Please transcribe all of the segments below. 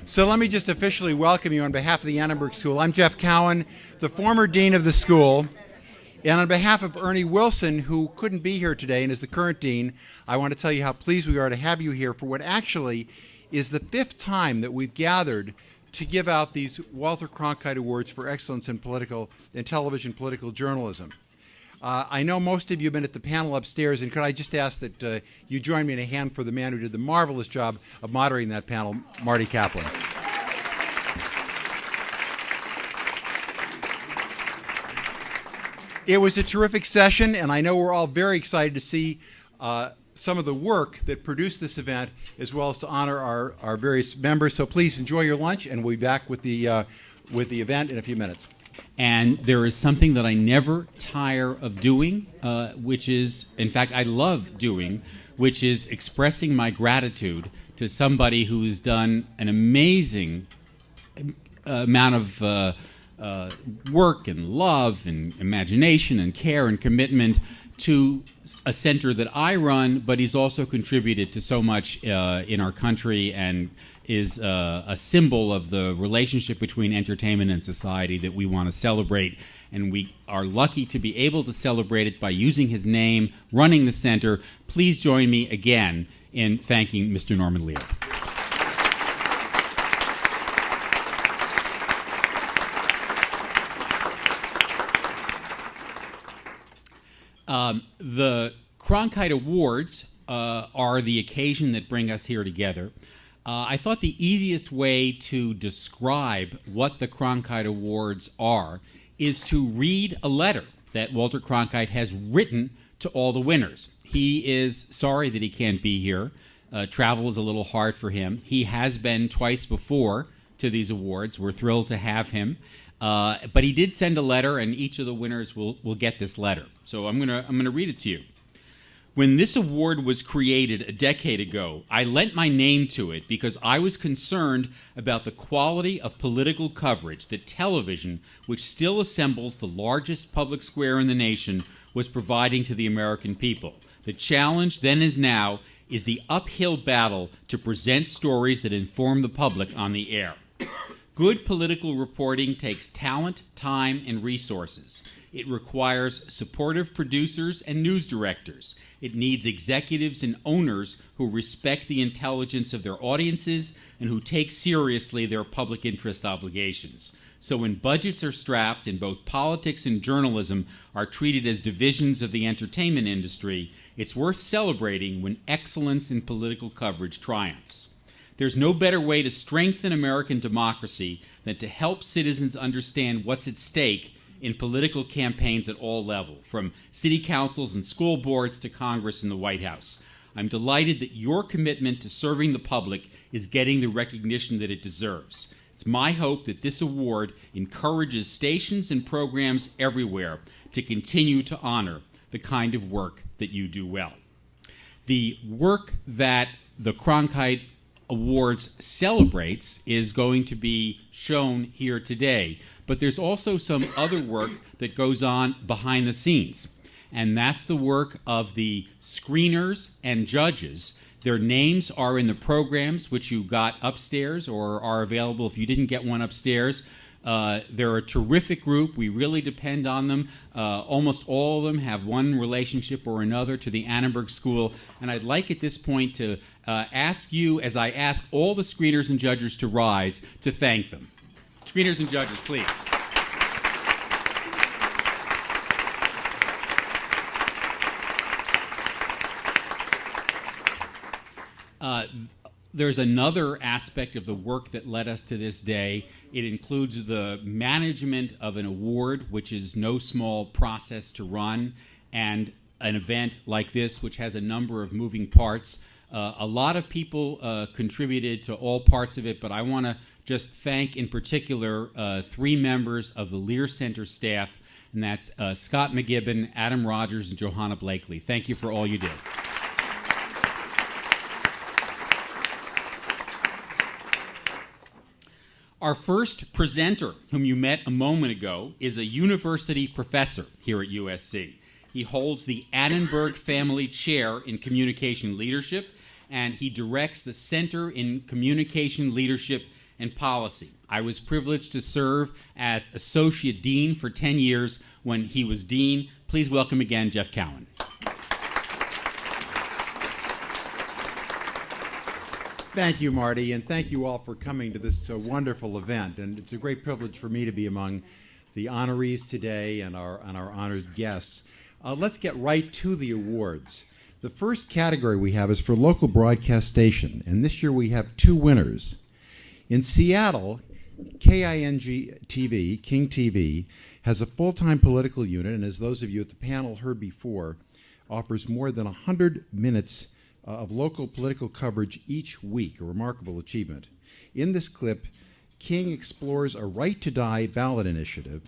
So let me just officially welcome you on behalf of the Annenberg School. I'm Jeff Cowan, the former dean of the school. And on behalf of Ernie Wilson, who couldn't be here today and is the current dean, I want to tell you how pleased we are to have you here for what actually is the 5th time that we've gathered to give out these Walter Cronkite Awards for excellence in political and television political journalism. I know most of you have been at the panel upstairs, and could I just ask that you join me in a hand for the man who did the marvelous job of moderating that panel, Marty Kaplan. It was a terrific session, and I know we're all very excited to see some of the work that produced this event, as well as to honor our various members. So please enjoy your lunch, and we'll be back with the event in a few minutes. And there is something that I never tire of doing, which is, in fact, I love doing, which is expressing my gratitude to somebody who's done an amazing amount of work and love and imagination and care and commitment to a center that I run, but he's also contributed to so much in our country and is a symbol of the relationship between entertainment and society that we want to celebrate. And we are lucky to be able to celebrate it by using his name, running the center. Please join me again in thanking Mr. Norman Lear. The Cronkite Awards are the occasion that bring us here together. I thought the easiest way to describe what the Cronkite Awards are is to read a letter that Walter Cronkite has written to all the winners. He is sorry that he can't be here. Travel is a little hard for him. He has been twice before to these awards. We're thrilled to have him. But he did send a letter, and each of the winners will get this letter. So I'm gonna read it to you. When this award was created a decade ago, I lent my name to it because I was concerned about the quality of political coverage that television, which still assembles the largest public square in the nation, was providing to the American people. The challenge then as now is the uphill battle to present stories that inform the public on the air. Good political reporting takes talent, time, and resources. It requires supportive producers and news directors. It needs executives and owners who respect the intelligence of their audiences and who take seriously their public interest obligations. So when budgets are strapped and both politics and journalism are treated as divisions of the entertainment industry, it's worth celebrating when excellence in political coverage triumphs. There's no better way to strengthen American democracy than to help citizens understand what's at stake in political campaigns at all levels, from city councils and school boards to Congress and the White House. I'm delighted that your commitment to serving the public is getting the recognition that it deserves. It's my hope that this award encourages stations and programs everywhere to continue to honor the kind of work that you do well. The work that the Cronkite Awards celebrates is going to be shown here today. But there's also some other work that goes on behind the scenes. And that's the work of the screeners and judges. Their names are in the programs which you got upstairs or are available if you didn't get one upstairs. They're a terrific group. We really depend on them. Almost all of them have one relationship or another to the Annenberg School. And I'd like at this point to ask you, as I ask all the screeners and judges to rise, to thank them. Screeners and judges, please. There's another aspect of the work that led us to this day. It includes the management of an award, which is no small process to run, and an event like this, which has a number of moving parts. A lot of people contributed to all parts of it, but I want to just thank in particular 3 members of the Lear Center staff, and that's Scott McGibbon, Adam Rogers, and Johanna Blakely. Thank you for all you did. Our first presenter, whom you met a moment ago, is a university professor here at USC. He holds the Annenberg Family Chair in Communication Leadership, and he directs the Center in Communication Leadership and Policy. I was privileged to serve as Associate Dean for 10 years when he was Dean. Please welcome again Jeff Cowan. Thank you, Marty, and thank you all for coming to this wonderful event. And it's a great privilege for me to be among the honorees today and our honored guests. Let's get right to the awards. The first category we have is for local broadcast station, and this year we have two winners. In Seattle, KING-TV, King TV, has a full-time political unit, and as those of you at the panel heard before, offers more than 100 minutes of local political coverage each week, a remarkable achievement. In this clip, King explores a right to die ballot initiative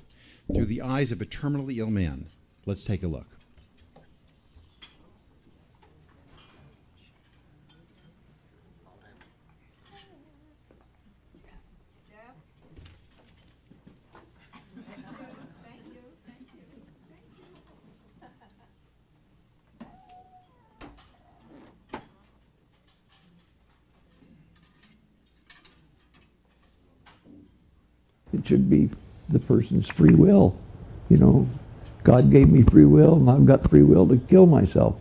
through the eyes of a terminally ill man. Let's take a look. It should be the person's free will. You know, God gave me free will, and I've got free will to kill myself.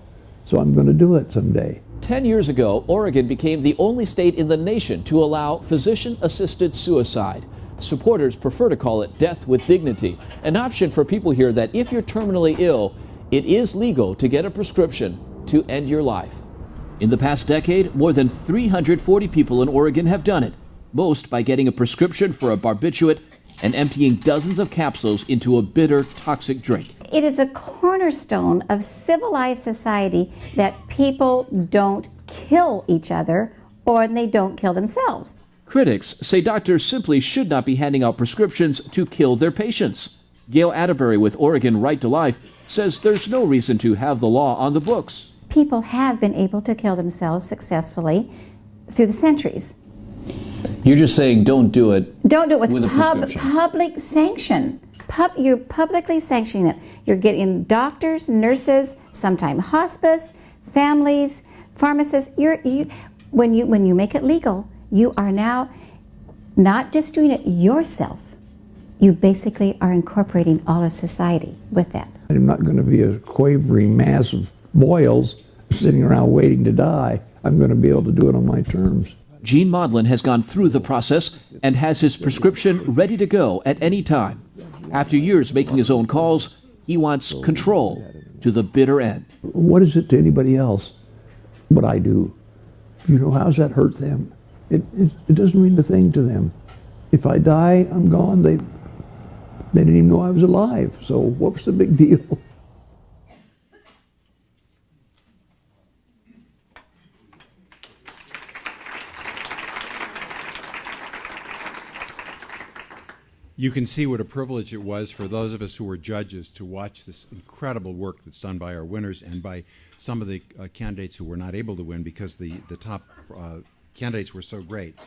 So I'm going to do it someday. 10 years ago, Oregon became the only state in the nation to allow physician-assisted suicide. Supporters prefer to call it death with dignity, an option for people here that if you're terminally ill, it is legal to get a prescription to end your life. In the past decade, more than 340 people in Oregon have done it, most by getting a prescription for a barbiturate and emptying dozens of capsules into a bitter, toxic drink. It is a cornerstone of civilized society that people don't kill each other or they don't kill themselves. Critics say doctors simply should not be handing out prescriptions to kill their patients. Gail Atterbury with Oregon Right to Life says there's no reason to have the law on the books. People have been able to kill themselves successfully through the centuries. You're just saying don't do it. Don't do it with a prescription. Public sanction. You're publicly sanctioning it. You're getting doctors, nurses, sometimes hospice, families, pharmacists. When you make it legal, you are now not just doing it yourself. You basically are incorporating all of society with that. I'm not going to be a quavering mass of boils sitting around waiting to die. I'm going to be able to do it on my terms. Gene Maudlin has gone through the process and has his prescription ready to go at any time. After years making his own calls, he wants control to the bitter end. What is it to anybody else what I do? You know, how's that hurt them? It doesn't mean a thing to them. If I die, I'm gone. They didn't even know I was alive. So what's the big deal? You can see what a privilege it was for those of us who were judges to watch this incredible work that's done by our winners and by some of the candidates who were not able to win because the top candidates were so great.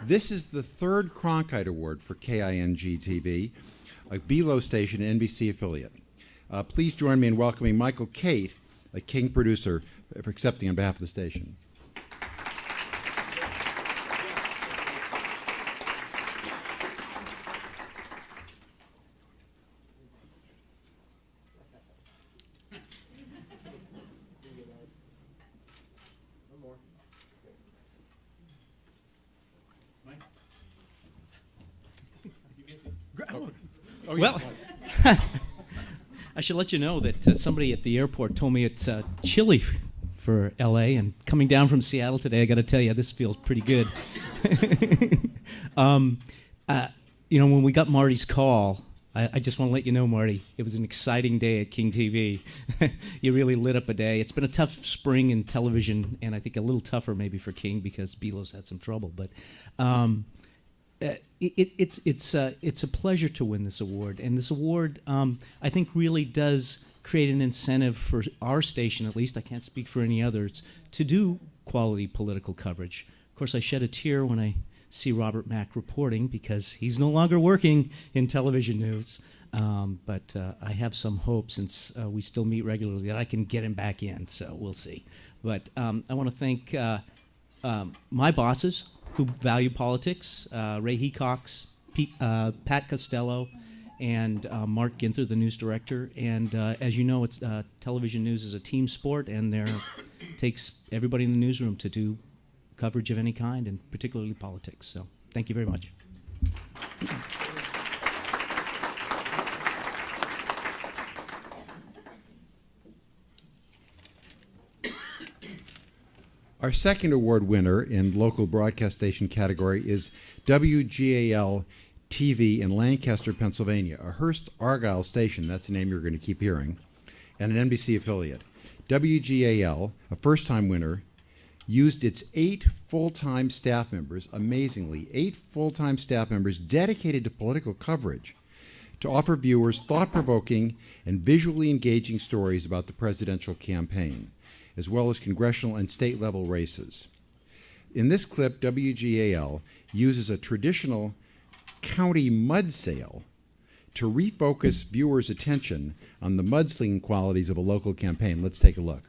This is the third Cronkite Award for KING-TV, a BELO station and NBC affiliate. Please join me in welcoming Michael Cate, a King producer, for accepting on behalf of the station. Well, I should let you know that somebody at the airport told me it's chilly for L.A., and coming down from Seattle today, I got to tell you, this feels pretty good. You know, when we got Marty's call, I just want to let you know, Marty, it was an exciting day at King TV. You really lit up a day. It's been a tough spring in television, and I think a little tougher maybe for King because Belo's had some trouble, but it's a pleasure to win this award, and this award I think really does create an incentive for our station, at least I can't speak for any others, to do quality political coverage. Of course, I shed a tear when I see Robert Mack reporting because he's no longer working in television news, but I have some hope since we still meet regularly that I can get him back in, so we'll see. But I want to thank my bosses, who value politics, Ray Hecox, Pat Costello, and Mark Ginther, the news director. And as you know, it's television news is a team sport, and it takes everybody in the newsroom to do coverage of any kind, and particularly politics. So thank you very much. Our second award winner in local broadcast station category is WGAL-TV in Lancaster, Pennsylvania, a Hearst-Argyle station, that's the name you're going to keep hearing, and an NBC affiliate. WGAL, a first-time winner, used its 8 full-time staff members, amazingly, 8 full-time staff members dedicated to political coverage, to offer viewers thought-provoking and visually engaging stories about the presidential campaign, as well as congressional and state-level races. In this clip, WGAL uses a traditional county mud sail to refocus viewers' attention on the mudslinging qualities of a local campaign. Let's take a look.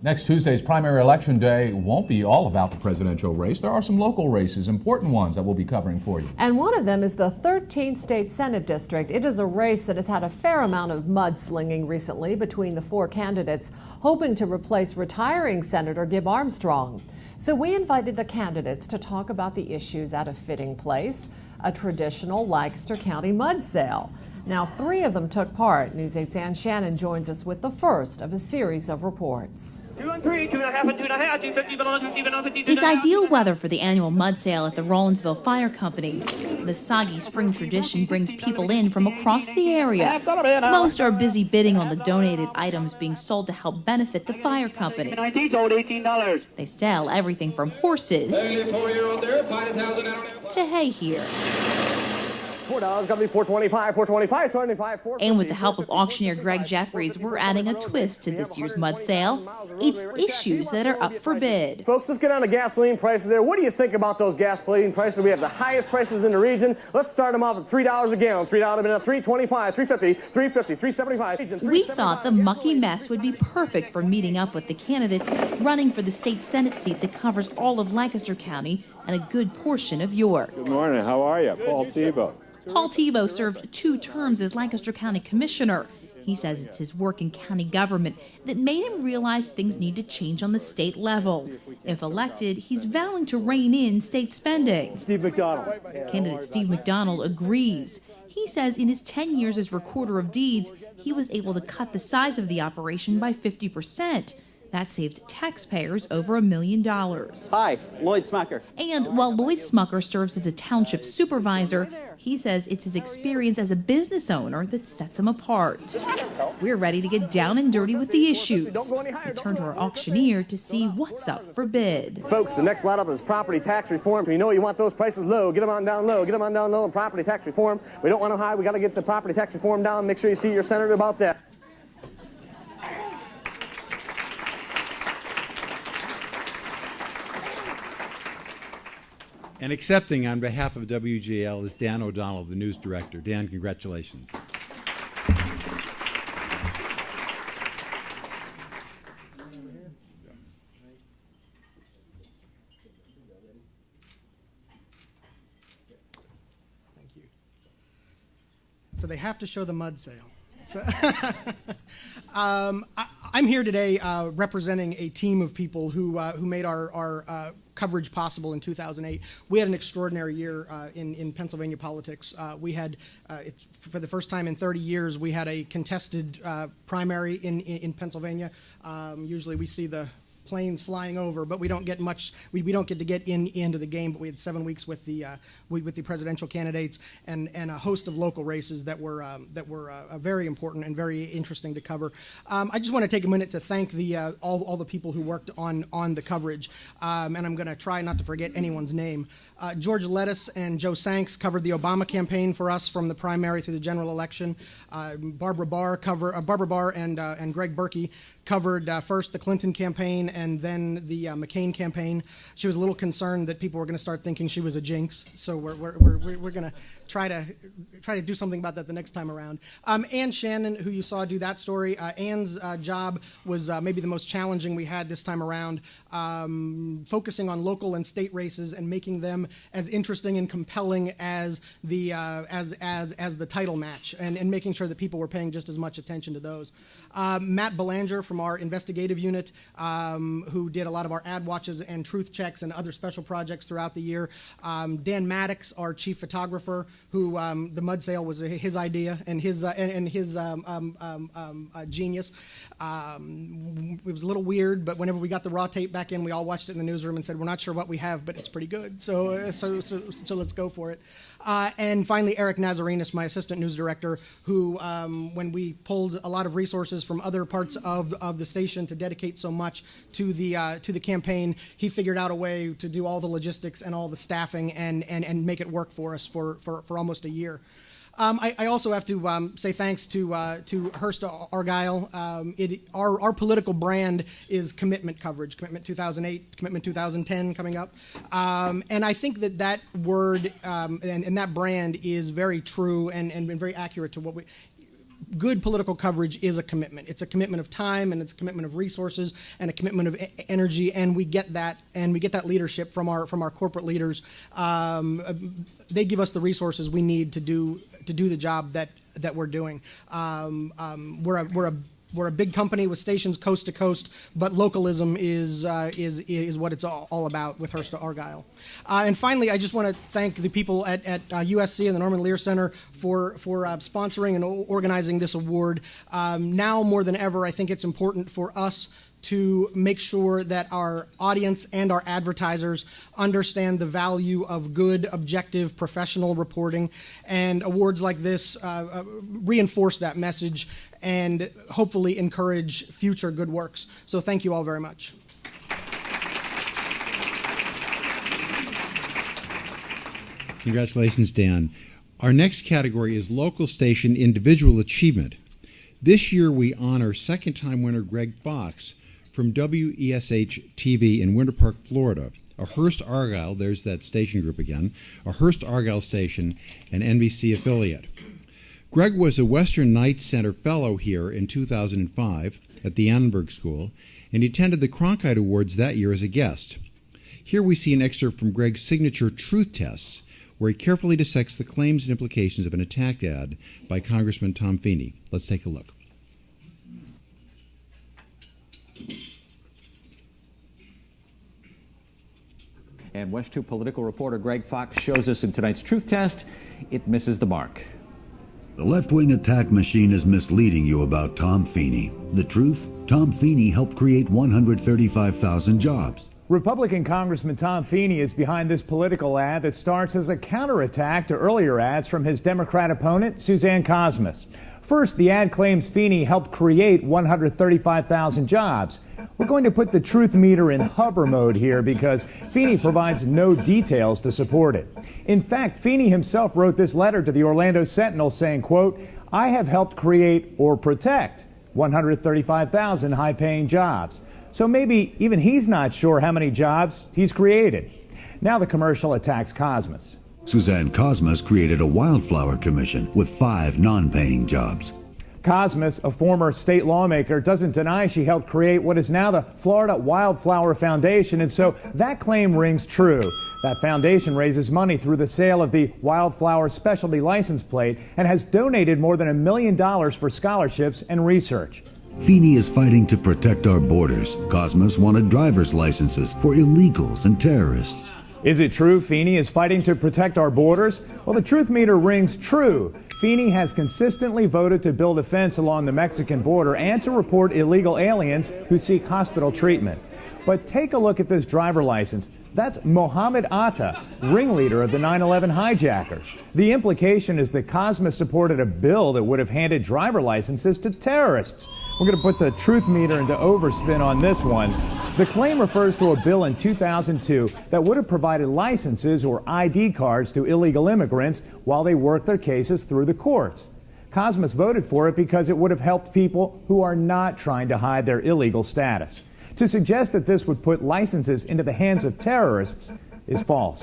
Next Tuesday's primary election day won't be all about the presidential race. There are some local races, important ones, that we'll be covering for you. And one of them is the 13th State Senate District. It is a race that has had a fair amount of mudslinging recently between the 4 candidates, hoping to replace retiring Senator Gib Armstrong. So we invited the candidates to talk about the issues at a fitting place, a traditional Lancaster County mud sail. Now, 3 of them took part. News 8's Ann Shannon joins us with the first of a series of reports. 2 and 3, 2 1/2 and 2 1/2, 250 below, 250 below, 50. It's ideal weather for the annual mud sail at the Rollinsville Fire Company. The soggy spring tradition brings people in from across the area. Most are busy bidding on the donated items being sold to help benefit the fire company. 19 sold $18. They sell everything from horses to hay here. $4 gonna be $4.25, $4.25, $4.25, $4.50. And with the help of auctioneer Greg Jeffries, we're adding a twist to this year's mud sale. It's issues that are up for bid. Folks, let's get on the gasoline prices there. What do you think about those gasoline prices? We have the highest prices in the region. Let's start them off at $3 a gallon, $3 a minute, $3.25, $3.50, $3.50, $3.75. We thought the mucky mess would be perfect for meeting up with the candidates running for the state Senate seat that covers all of Lancaster County and a good portion of York. Good morning. How are you? Paul Tebow. Paul Tebow served 2 terms as Lancaster County Commissioner. He says it's his work in county government that made him realize things need to change on the state level. If elected, he's vowing to rein in state spending. Steve McDonald. Candidate Steve McDonald agrees. He says in his 10 years as recorder of deeds, he was able to cut the size of the operation by 50%. That saved taxpayers over $1 million. Hi, Lloyd Smucker. And while Lloyd Smucker serves as a township supervisor, he says it's his experience as a business owner that sets him apart. We're ready to get down and dirty with the issues. We turn to our auctioneer to see what's up for bid. Folks, the next lineup is property tax reform. You know you want those prices low. Get them on down low. Get them on down low on property tax reform. We don't want them high. We got to get the property tax reform down. Make sure you see your senator about that. And accepting on behalf of WGAL is Dan O'Donnell, the news director. Dan, congratulations. Thank you. So they have to show the mud sail. So I'm here today representing a team of people who made our coverage possible in 2008. We had an extraordinary year in Pennsylvania politics. We had, for the first time in 30 years, we had a contested primary in Pennsylvania. Usually we see the planes flying over, but we don't get much. We don't get to get into the game. But we had 7 weeks with the presidential candidates and a host of local races that were very important and very interesting to cover. I just want to take a minute to thank all the people who worked on the coverage, and I'm going to try not to forget anyone's name. George Lettuce and Joe Sanks covered the Obama campaign for us from the primary through the general election. Barbara Barr and Greg Berkey covered first the Clinton campaign and then the McCain campaign. She was a little concerned that people were going to start thinking she was a jinx, so we're going to try to do something about that the next time around. Ann Shannon, who you saw do that story, Ann's job was maybe the most challenging we had this time around, focusing on local and state races and making them as interesting and compelling as the title match, and making sure that people were paying just as much attention to those. Matt Belanger from our investigative unit, who did a lot of our ad watches and truth checks and other special projects throughout the year. Dan Maddox, our chief photographer, who the mud sail was his idea and his genius. It was a little weird, but whenever we got the raw tape back in, we all watched it in the newsroom and said, we're not sure what we have, but it's pretty good. So let's go for it. And finally, Eric Nazarenis, my assistant news director, who, when we pulled a lot of resources from other parts of the station to dedicate so much to the campaign, he figured out a way to do all the logistics and all the staffing and make it work for us for almost a year. I also have to say thanks to Hearst-Argyle. Our political brand is commitment coverage, Commitment 2008, Commitment 2010 coming up. And I think that word and that brand is very true and very accurate to what we... Good political coverage is a commitment. It's a commitment of time, and it's a commitment of resources, and a commitment of energy, and we get that leadership from our corporate leaders. They give us the resources we need to do the job that we're doing. We're a big company with stations coast to coast, but localism is what it's all about with Hearst-Argyle. And finally, I just want to thank the people at USC and the Norman Lear Center for sponsoring and organizing this award. Now more than ever, I think it's important for us to make sure that our audience and our advertisers understand the value of good, objective, professional reporting, and awards like this reinforce that message and hopefully encourage future good works. So thank you all very much. Congratulations, Dan. Our next category is Local Station Individual Achievement. This year we honor second-time winner Greg Fox from WESH-TV in Winter Park, Florida, a Hearst-Argyle, there's that station group again, a Hearst-Argyle station and NBC affiliate. Greg was a Western Knights Center Fellow here in 2005 at the Annenberg School, and he attended the Cronkite Awards that year as a guest. Here we see an excerpt from Greg's signature truth tests, where he carefully dissects the claims and implications of an attack ad by Congressman Tom Feeney. Let's take a look. And WESH-2 political reporter Greg Fox shows us in tonight's truth test, it misses the mark. The left-wing attack machine is misleading you about Tom Feeney. The truth? Tom Feeney helped create 135,000 jobs. Republican Congressman Tom Feeney is behind this political ad that starts as a counterattack to earlier ads from his Democrat opponent, Suzanne Cosmas. First, the ad claims Feeney helped create 135,000 jobs. We're going to put the truth meter in hover mode here because Feeney provides no details to support it. In fact, Feeney himself wrote this letter to the Orlando Sentinel saying, quote, "I have helped create or protect 135,000 high-paying jobs." So maybe even he's not sure how many jobs he's created. Now the commercial attacks Cosmas. Suzanne Cosmas created a wildflower commission with 5 non-paying jobs. Cosmas, a former state lawmaker, doesn't deny she helped create what is now the Florida Wildflower Foundation, and so that claim rings true. That foundation raises money through the sale of the Wildflower Specialty License Plate and has donated more than $1 million for scholarships and research. Feeney is fighting to protect our borders. Cosmas wanted driver's licenses for illegals and terrorists. Is it true Feeney is fighting to protect our borders? Well, the truth meter rings true. Feeney has consistently voted to build a fence along the Mexican border and to report illegal aliens who seek hospital treatment. But take a look at this driver license. That's Mohammed Atta, ringleader of the 9/11 hijackers. The implication is that Cosmas supported a bill that would have handed driver licenses to terrorists. We're going to put the truth meter into overspin on this one. The claim refers to a bill in 2002 that would have provided licenses or ID cards to illegal immigrants while they work their cases through the courts. Cosmas voted for it because it would have helped people who are not trying to hide their illegal status. To suggest that this would put licenses into the hands of terrorists is false.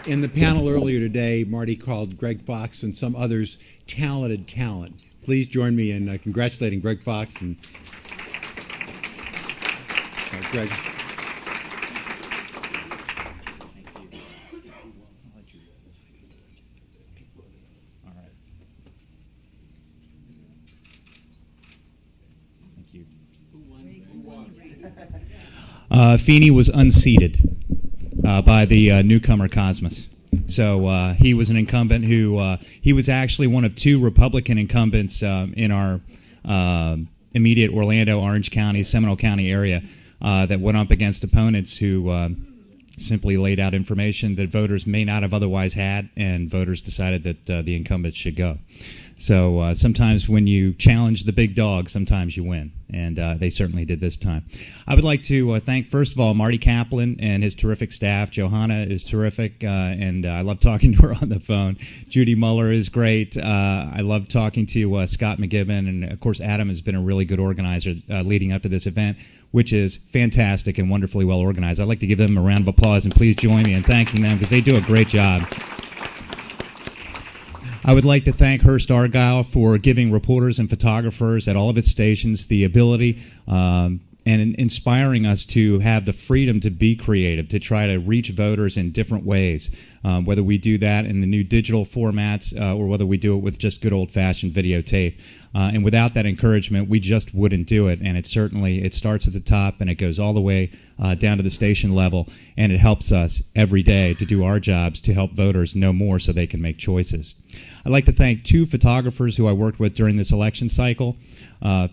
In the panel earlier today, Marty called Greg Fox and some others talented talent. Please join me in congratulating Greg Fox and Greg. Feeney was unseated by the newcomer Cosmas. So he was an incumbent who, he was actually one of two Republican incumbents in our immediate Orlando, Orange County, Seminole County area that went up against opponents who simply laid out information that voters may not have otherwise had, and voters decided that the incumbents should go. So sometimes when you challenge the big dog, sometimes you win, and they certainly did this time. I would like to thank, first of all, Marty Kaplan and his terrific staff. Johanna is terrific, and I love talking to her on the phone. Judy Muller is great. I love talking to Scott McGibbon, and of course Adam has been a really good organizer leading up to this event, which is fantastic and wonderfully well organized. I'd like to give them a round of applause, and please join me in thanking them because they do a great job. I would like to thank Hearst-Argyle for giving reporters and photographers at all of its stations the ability and inspiring us to have the freedom to be creative, to try to reach voters in different ways, whether we do that in the new digital formats or whether we do it with just good old-fashioned videotape. And without that encouragement, we just wouldn't do it. And it starts at the top and it goes all the way down to the station level, and it helps us every day to do our jobs to help voters know more so they can make choices. I'd like to thank two photographers who I worked with during this election cycle.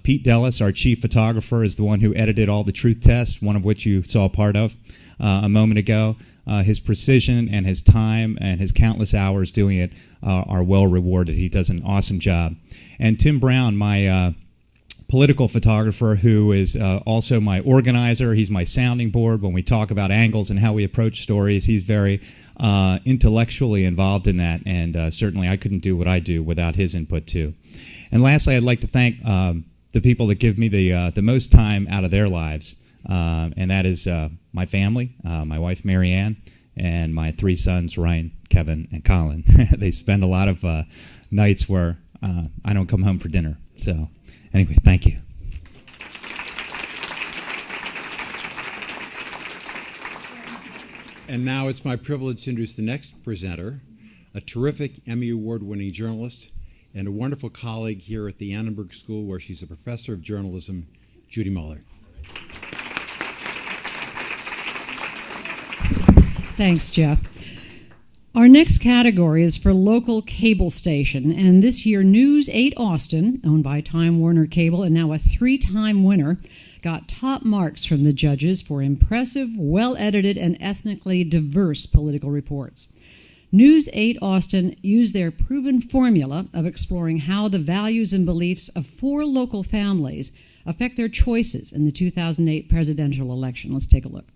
Pete Dellis, our chief photographer, is the one who edited all the truth tests, one of which you saw a part of a moment ago. His precision and his time and his countless hours doing it are well rewarded. He does an awesome job. And Tim Brown, my political photographer, who is also my organizer. He's my sounding board when we talk about angles and how we approach stories. He's very intellectually involved in that, and certainly I couldn't do what I do without his input too. And lastly, I'd like to thank the people that give me the most time out of their lives, and that is my family, my wife Marianne, and my three sons Ryan, Kevin, and Colin. They spend a lot of nights where I don't come home for dinner. So anyway, thank you. And now it's my privilege to introduce the next presenter, a terrific Emmy Award-winning journalist and a wonderful colleague here at the Annenberg School, where she's a professor of journalism, Judy Muller. Thanks, Jeff. Our next category is for local cable station, and this year News 8 Austin, owned by Time Warner Cable and now a 3-time winner, got top marks from the judges for impressive, well-edited, and ethnically diverse political reports. News 8 Austin used their proven formula of exploring how the values and beliefs of 4 local families affect their choices in the 2008 presidential election. Let's take a look.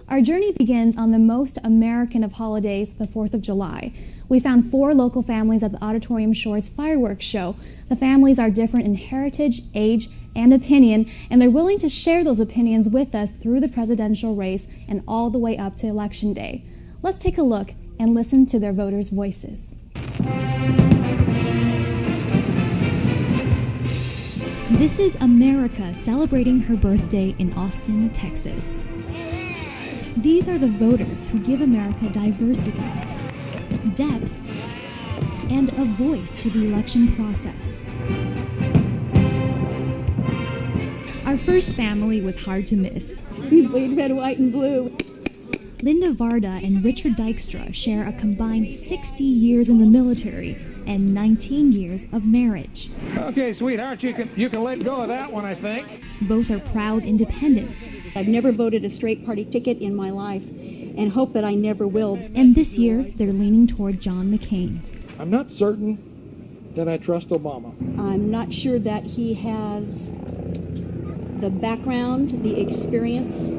Our journey begins on the most American of holidays, the 4th of July. We found 4 local families at the Auditorium Shores fireworks show. The families are different in heritage, age, and opinion, and they're willing to share those opinions with us through the presidential race and all the way up to Election Day. Let's take a look and listen to their voters' voices. This is America celebrating her birthday in Austin, Texas. These are the voters who give America diversity, depth, and a voice to the election process. Our first family was hard to miss. We played red, white, and blue. Linda Varda and Richard Dykstra share a combined 60 years in the military, and 19 years of marriage. Okay, sweetheart, you can let go of that one, I think. Both are proud independents. I've never voted a straight party ticket in my life and hope that I never will. And this year, they're leaning toward John McCain. I'm not certain that I trust Obama. I'm not sure that he has the background, the experience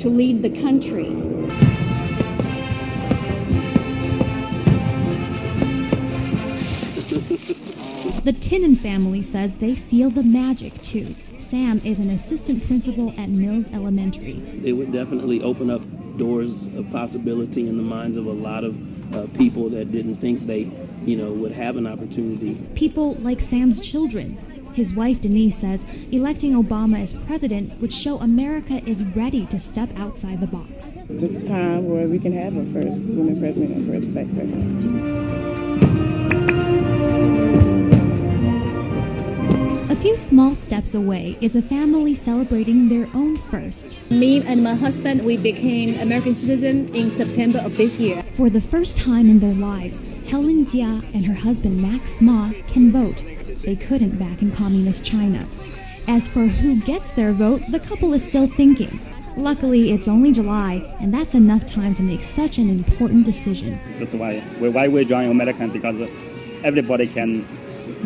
to lead the country. The Tinnen family says they feel the magic, too. Sam is an assistant principal at Mills Elementary. It would definitely open up doors of possibility in the minds of a lot of people that didn't think they, would have an opportunity. People like Sam's children. His wife, Denise, says electing Obama as president would show America is ready to step outside the box. It's a time where we can have a first woman president and first black president. A few small steps away is a family celebrating their own first. Me and my husband, we became American citizens in September of this year. For the first time in their lives, Helen Jia and her husband Max Ma can vote. They couldn't back in communist China. As for who gets their vote, the couple is still thinking. Luckily, it's only July, and that's enough time to make such an important decision. That's why we're joining American, because everybody can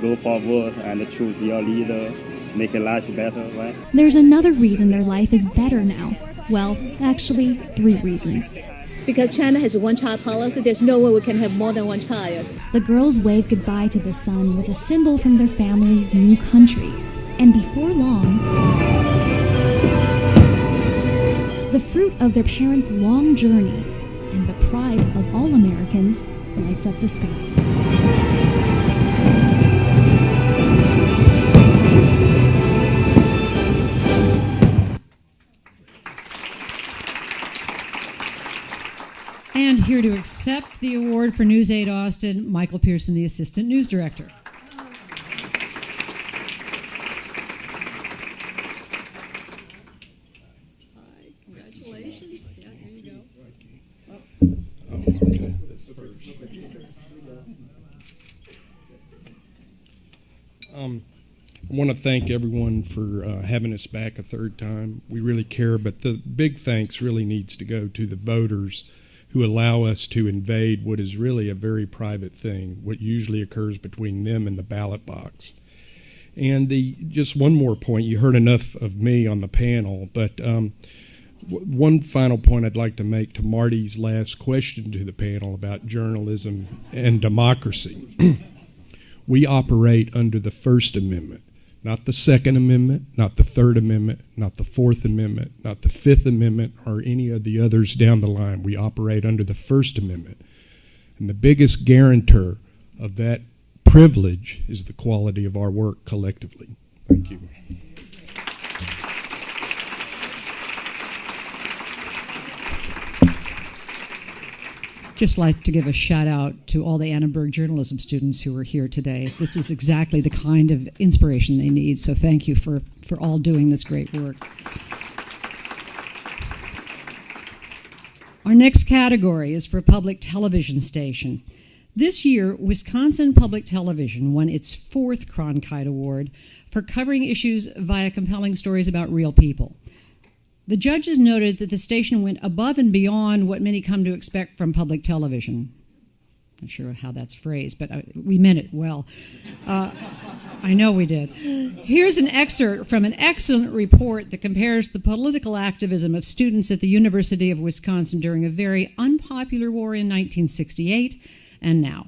go forward and choose your leader, make your life better, right? There's another reason their life is better now. Well, actually, 3 reasons. Because China has a one-child policy, there's no way we can have more than one child. The girls wave goodbye to the sun with a symbol from their family's new country. And before long, the fruit of their parents' long journey and the pride of all Americans lights up the sky. And here to accept the award for News 8 Austin, Michael Pearson, the Assistant News Director. Congratulations. Yeah, here you go. I want to thank everyone for having us back a third time. We really care, but the big thanks really needs to go to the voters who allow us to invade what is really a very private thing, what usually occurs between them and the ballot box. And just one more point, you heard enough of me on the panel, but one final point I'd like to make to Marty's last question to the panel about journalism and democracy. We operate under the First Amendment, not the Second Amendment, not the Third Amendment, not the Fourth Amendment, not the Fifth Amendment, or any of the others down the line. We operate under the First Amendment. And the biggest guarantor of that privilege is the quality of our work collectively. Thank you. Just like to give a shout out to all the Annenberg journalism students who are here today. This is exactly the kind of inspiration they need, so thank you for all doing this great work. Our next category is for public television station. This year, Wisconsin Public Television won its 4th Cronkite Award for covering issues via compelling stories about real people. The judges noted that the station went above and beyond what many come to expect from public television. Not sure how that's phrased, but we meant it well. I know we did. Here's an excerpt from an excellent report that compares the political activism of students at the University of Wisconsin during a very unpopular war in 1968 and now.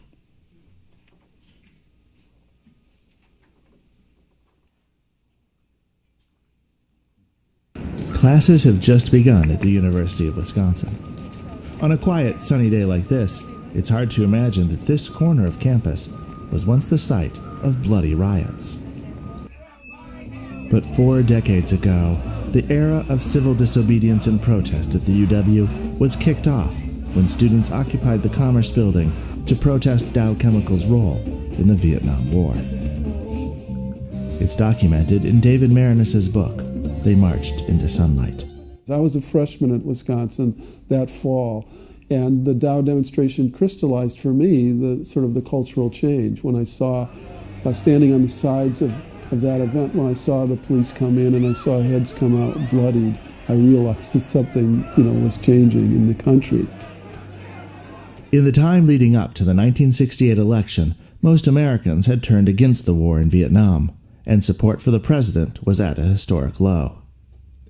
Classes have just begun at the University of Wisconsin. On a quiet, sunny day like this, it's hard to imagine that this corner of campus was once the site of bloody riots. But 4 decades ago, the era of civil disobedience and protest at the UW was kicked off when students occupied the Commerce Building to protest Dow Chemical's role in the Vietnam War. It's documented in David Marinus's book, They Marched into Sunlight. I was a freshman at Wisconsin that fall, And the Dow demonstration crystallized for me the sort of the cultural change when I saw, standing on the sides of that event, when I saw the police come in and I saw heads come out bloodied, I realized that something, was changing in the country. In the time leading up to the 1968 election, most Americans had turned against the war in Vietnam, and support for the president was at a historic low.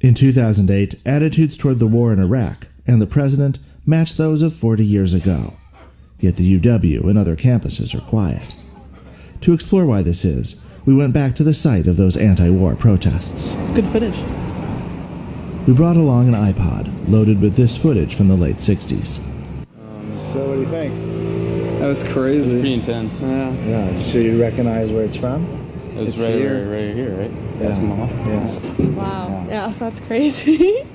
In 2008, attitudes toward the war in Iraq and the president matched those of 40 years ago. Yet the UW and other campuses are quiet. To explore why this is, we went back to the site of those anti-war protests. It's good footage. We brought along an iPod loaded with this footage from the late 60s. So what do you think? That was crazy. It was pretty intense. Yeah. So you recognize where it's from? It was right here, right? That's Mall. Yeah. Wow. Yeah, that's crazy.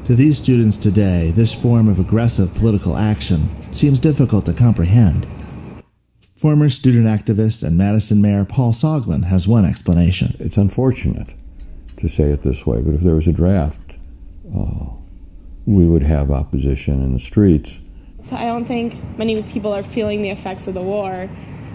To these students today, this form of aggressive political action seems difficult to comprehend. Former student activist and Madison Mayor Paul Soglin has one explanation. It's unfortunate to say it this way, but if there was a draft, we would have opposition in the streets. I don't think many people are feeling the effects of the war,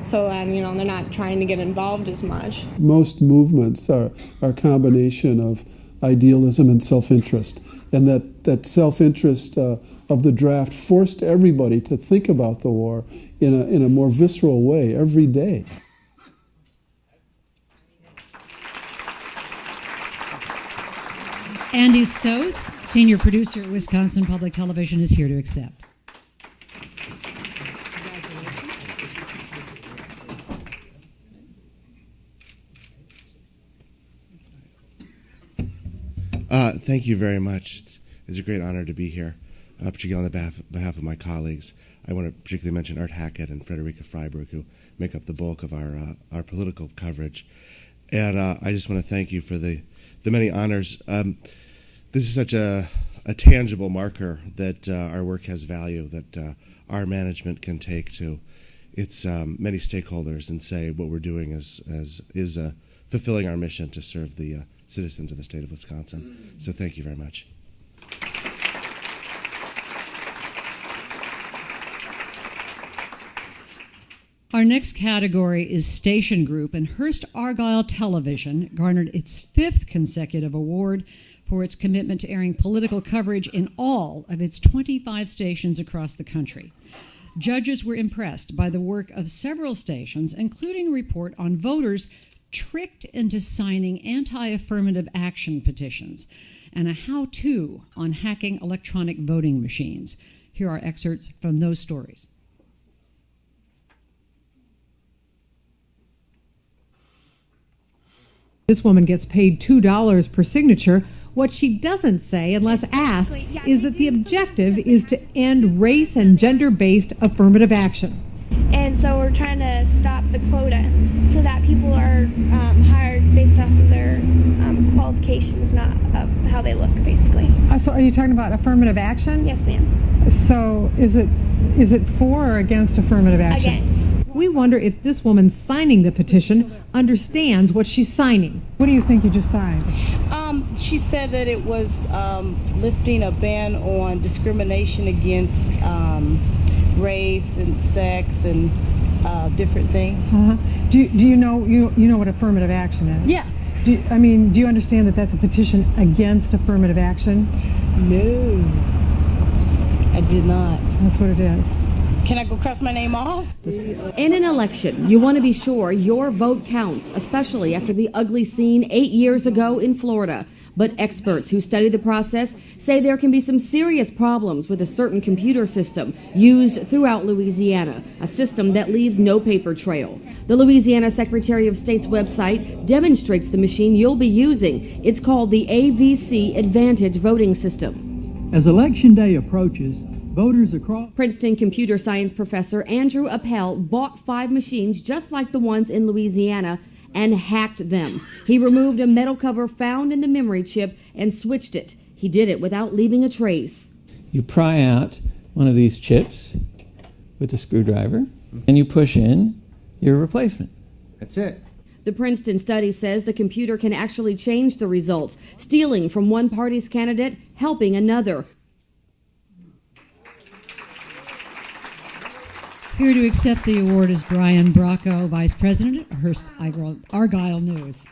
so they're not trying to get involved as much. Most movements are a combination of idealism and self-interest, and that self-interest of the draft forced everybody to think about the war in a more visceral way every day. Andy Soth, senior producer at Wisconsin Public Television, is here to accept. Thank you very much. It's a great honor to be here, particularly on the behalf of my colleagues. I want to particularly mention Art Hackett and Frederica Freiberg, who make up the bulk of our political coverage. And I just want to thank you for the many honors. This is such a tangible marker that our work has value, that our management can take to its many stakeholders and say what we're doing is fulfilling our mission to serve the citizens of the state of Wisconsin. So thank you very much. Our next category is Station Group, and Hearst-Argyle Television garnered its 5th consecutive award for its commitment to airing political coverage in all of its 25 stations across the country. Judges were impressed by the work of several stations, including a report on voters tricked into signing anti-affirmative action petitions, and a how-to on hacking electronic voting machines. Here are excerpts from those stories. This woman gets paid $2 per signature. What she doesn't say, unless asked, is that the objective is to end race and gender-based affirmative action. And so we're trying to stop the quota so that people are hired based off of their qualifications, not of how they look, basically. So are you talking about affirmative action? Yes, ma'am. So is it for or against affirmative action? Against. We wonder if this woman signing the petition understands what she's signing. What do you think you just signed? She said that it was lifting a ban on discrimination against race and sex and different things. Uh-huh. Do you know what affirmative action is? Yeah. Do you understand that that's a petition against affirmative action? No, I did not. That's what it is. Can I go cross my name off? In an election, you want to be sure your vote counts, especially after the ugly scene 8 years ago in Florida. But experts who study the process say there can be some serious problems with a certain computer system used throughout Louisiana, a system that leaves no paper trail. The Louisiana Secretary of State's website demonstrates the machine you'll be using. It's called the AVC Advantage Voting System. As Election Day approaches, voters across... Princeton computer science professor Andrew Appel bought 5 machines just like the ones in Louisiana and hacked them. He removed a metal cover found in the memory chip and switched it. He did it without leaving a trace. You pry out one of these chips with a screwdriver, and you push in your replacement. That's it. The Princeton study says the computer can actually change the results, stealing from one party's candidate, helping another. Here to accept the award is Brian Bracco, Vice President of Hearst-Argyle News.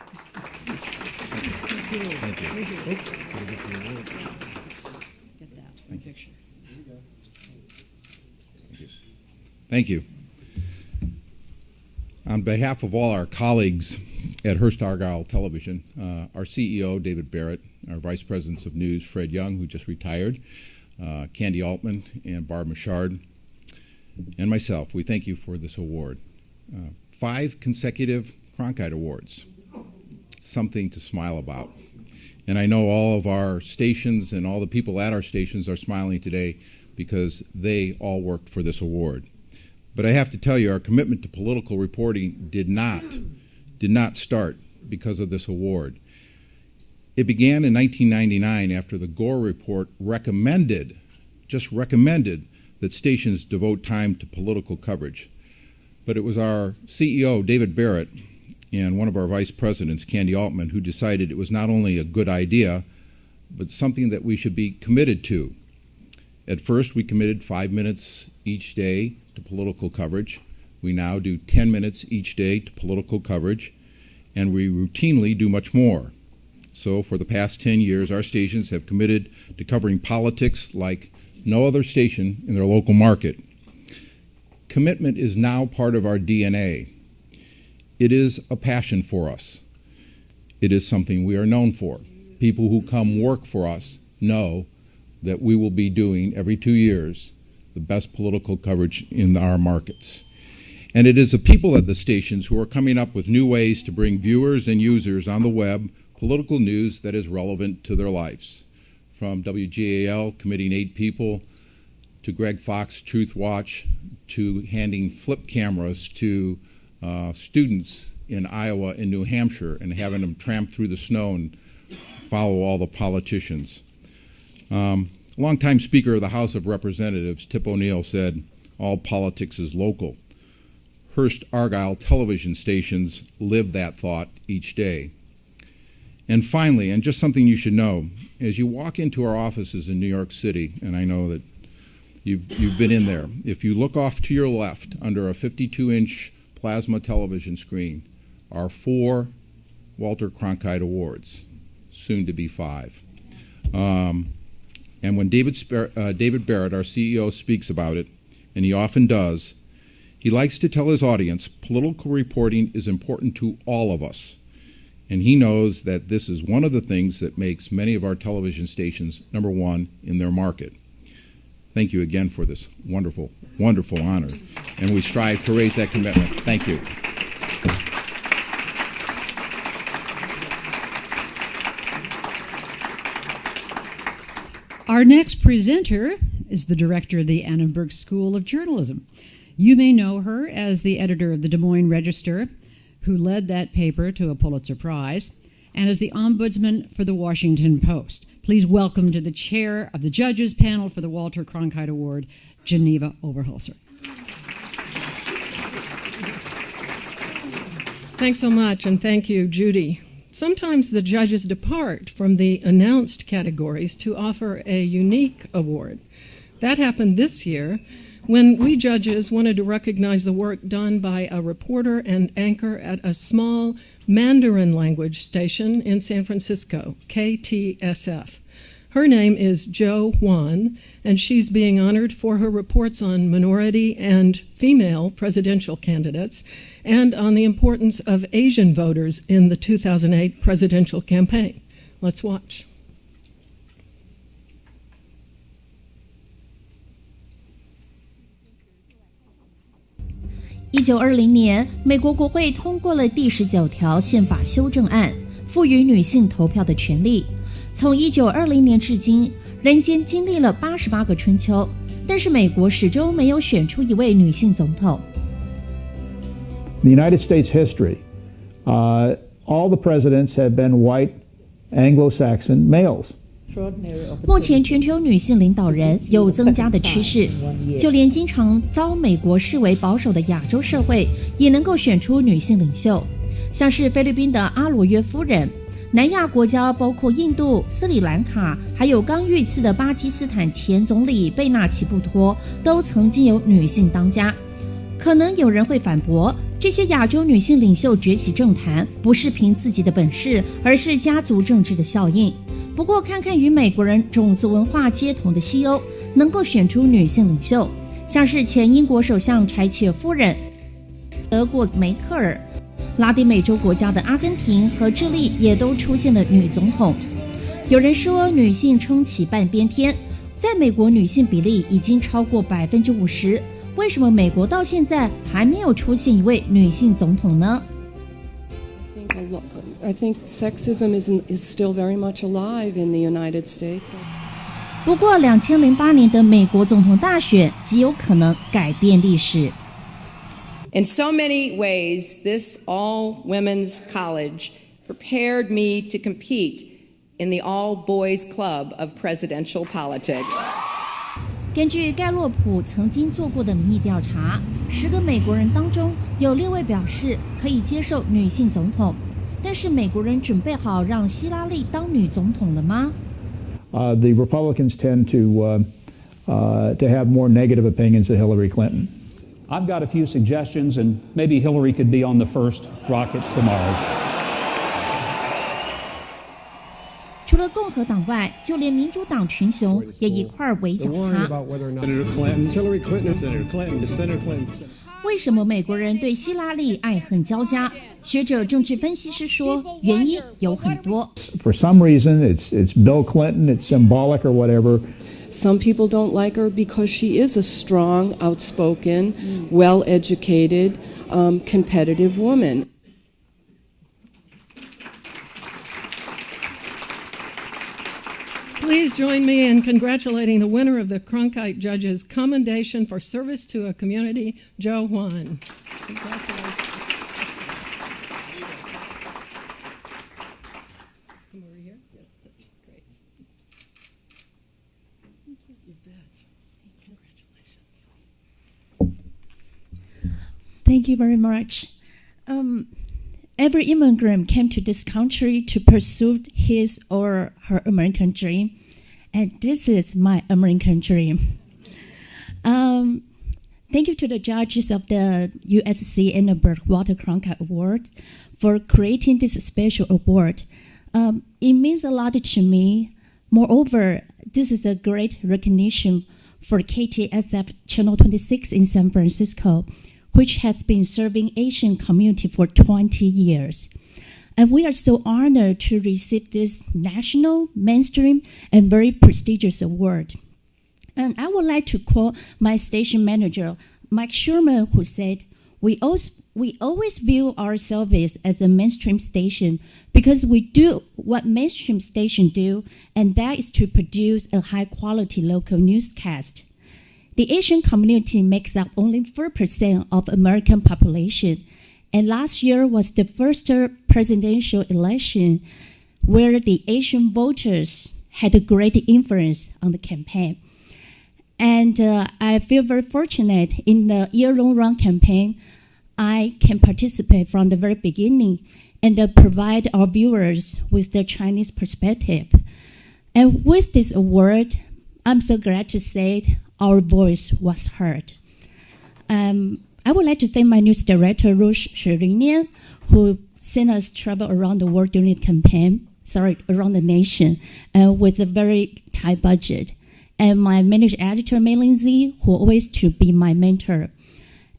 Thank you. On behalf of all our colleagues at Hearst-Argyle Television, our CEO, David Barrett, our Vice Presidents of News, Fred Young, who just retired, Candy Altman, and Barb Machard, and myself, we thank you for this award. 5 consecutive Cronkite Awards, something to smile about. And I know all of our stations and all the people at our stations are smiling today because they all worked for this award. But I have to tell you, our commitment to political reporting did not start because of this award. It began in 1999 after the Gore Report just recommended that stations devote time to political coverage. But it was our CEO, David Barrett, and one of our vice presidents, Candy Altman, who decided it was not only a good idea, but something that we should be committed to. At first, we committed 5 minutes each day to political coverage. We now do 10 minutes each day to political coverage, and we routinely do much more. So for the past 10 years, our stations have committed to covering politics like no other station in their local market. Commitment is now part of our DNA. It is a passion for us. It is something we are known for. People who come work for us know that we will be doing every 2 years the best political coverage in our markets. And it is the people at the stations who are coming up with new ways to bring viewers and users on the web political news that is relevant to their lives. From WGAL committing 8 people, to Greg Fox Truth Watch, to handing flip cameras to students in Iowa and New Hampshire and having them tramp through the snow and follow all the politicians. Longtime Speaker of the House of Representatives, Tip O'Neill, said, "All politics is local." Hearst-Argyle television stations live that thought each day. And finally, and just something you should know, as you walk into our offices in New York City, and I know that you've been in there, if you look off to your left under a 52-inch plasma television screen are 4 Walter Cronkite Awards, soon to be 5. And when David Barrett, our CEO, speaks about it, and he often does, he likes to tell his audience political reporting is important to all of us. And he knows that this is one of the things that makes many of our television stations #1 in their market. Thank you again for this wonderful, wonderful honor. And we strive to raise that commitment. Thank you. Our next presenter is the director of the Annenberg School of Journalism. You may know her as the editor of the Des Moines Register, who led that paper to a Pulitzer Prize, and as the ombudsman for the Washington Post. Please welcome to the chair of the judges panel for the Walter Cronkite Award, Geneva Oberholzer. Thanks so much, and thank you, Judy. Sometimes the judges depart from the announced categories to offer a unique award. That happened this year when we judges wanted to recognize the work done by a reporter and anchor at a small Mandarin language station in San Francisco, KTSF. Her name is Jo Huan, and she's being honored for her reports on minority and female presidential candidates and on the importance of Asian voters in the 2008 presidential campaign. Let's watch. 1920年，美国国会通过了第19条宪法修正案，赋予女性投票的权利。从1920年至今，人间经历了88个春秋，但是美国始终没有选出一位女性总统。The United States history, all the presidents have been white Anglo-Saxon males. 目前全球女性领导人有增加的趋势，就连经常遭美国视为保守的亚洲社会也能够选出女性领袖，像是菲律宾的阿罗约夫人，南亚国家包括印度、斯里兰卡，还有刚遇刺的巴基斯坦前总理贝纳奇布托，都曾经有女性当家。可能有人会反驳，这些亚洲女性领袖崛起政坛，不是凭自己的本事，而是家族政治的效应。不过，看看与美国人种族文化接同的西欧，能够选出女性领袖，像是前英国首相柴契尔夫人、德国梅克尔，拉丁美洲国家的阿根廷和智利也都出现了女总统。有人说，女性撑起半边天，在美国女性比例已经超过50%，为什么美国到现在还没有出现一位女性总统呢？ I think sexism is still very much alive in the United States. 不过，2008年的美国总统大选极有可能改变历史。In so many ways, this all-women's college prepared me to compete in the all-boys club of presidential politics. 根据盖洛普曾经做过的民意调查，10个美国人当中有6位表示可以接受女性总统。但是美国人准备好让希拉里当女总统了吗？ The Republicans tend to have more negative opinions of Hillary Clinton. I've got a few suggestions, and maybe Hillary could be on the first rocket to Mars. 除了共和党外，就连民主党群雄也一块围剿他。为什么美国人对希拉里爱恨交加？学者政治分析师说，原因有很多。For some reason, it's Bill Clinton, it's symbolic or whatever. Some people don't like her because she is a strong, outspoken, well-educated, competitive woman. Please join me in congratulating the winner of the Cronkite Judges Commendation for Service to a Community, Joe Juan. Congratulations. Come over here. Yes, great. You bet. Congratulations. Thank you very much. Every immigrant came to this country to pursue his or her American dream, and this is my American dream. Thank you to the judges of the USC Annenberg Walter Cronkite Awards for creating this special award. It means a lot to me. Moreover, this is a great recognition for KTSF Channel 26 in San Francisco, which has been serving Asian community for 20 years. And we are so honored to receive this national, mainstream, and very prestigious award. And I would like to quote my station manager, Mike Sherman, who said, we always view ourselves as a mainstream station because we do what mainstream stations do, and that is to produce a high-quality local newscast. The Asian community makes up only 4% of American population, and last year was the first presidential election where the Asian voters had a great influence on the campaign. And I feel very fortunate in the year-long run campaign. I can participate from the very beginning and provide our viewers with the Chinese perspective. And with this award, I'm so glad to say our voice was heard. I would like to thank my news director, Rush Sherinian, who sent us travel around the world during the campaign, around the nation, with a very tight budget. And my managing editor, Mei Lindsay, who always to be my mentor.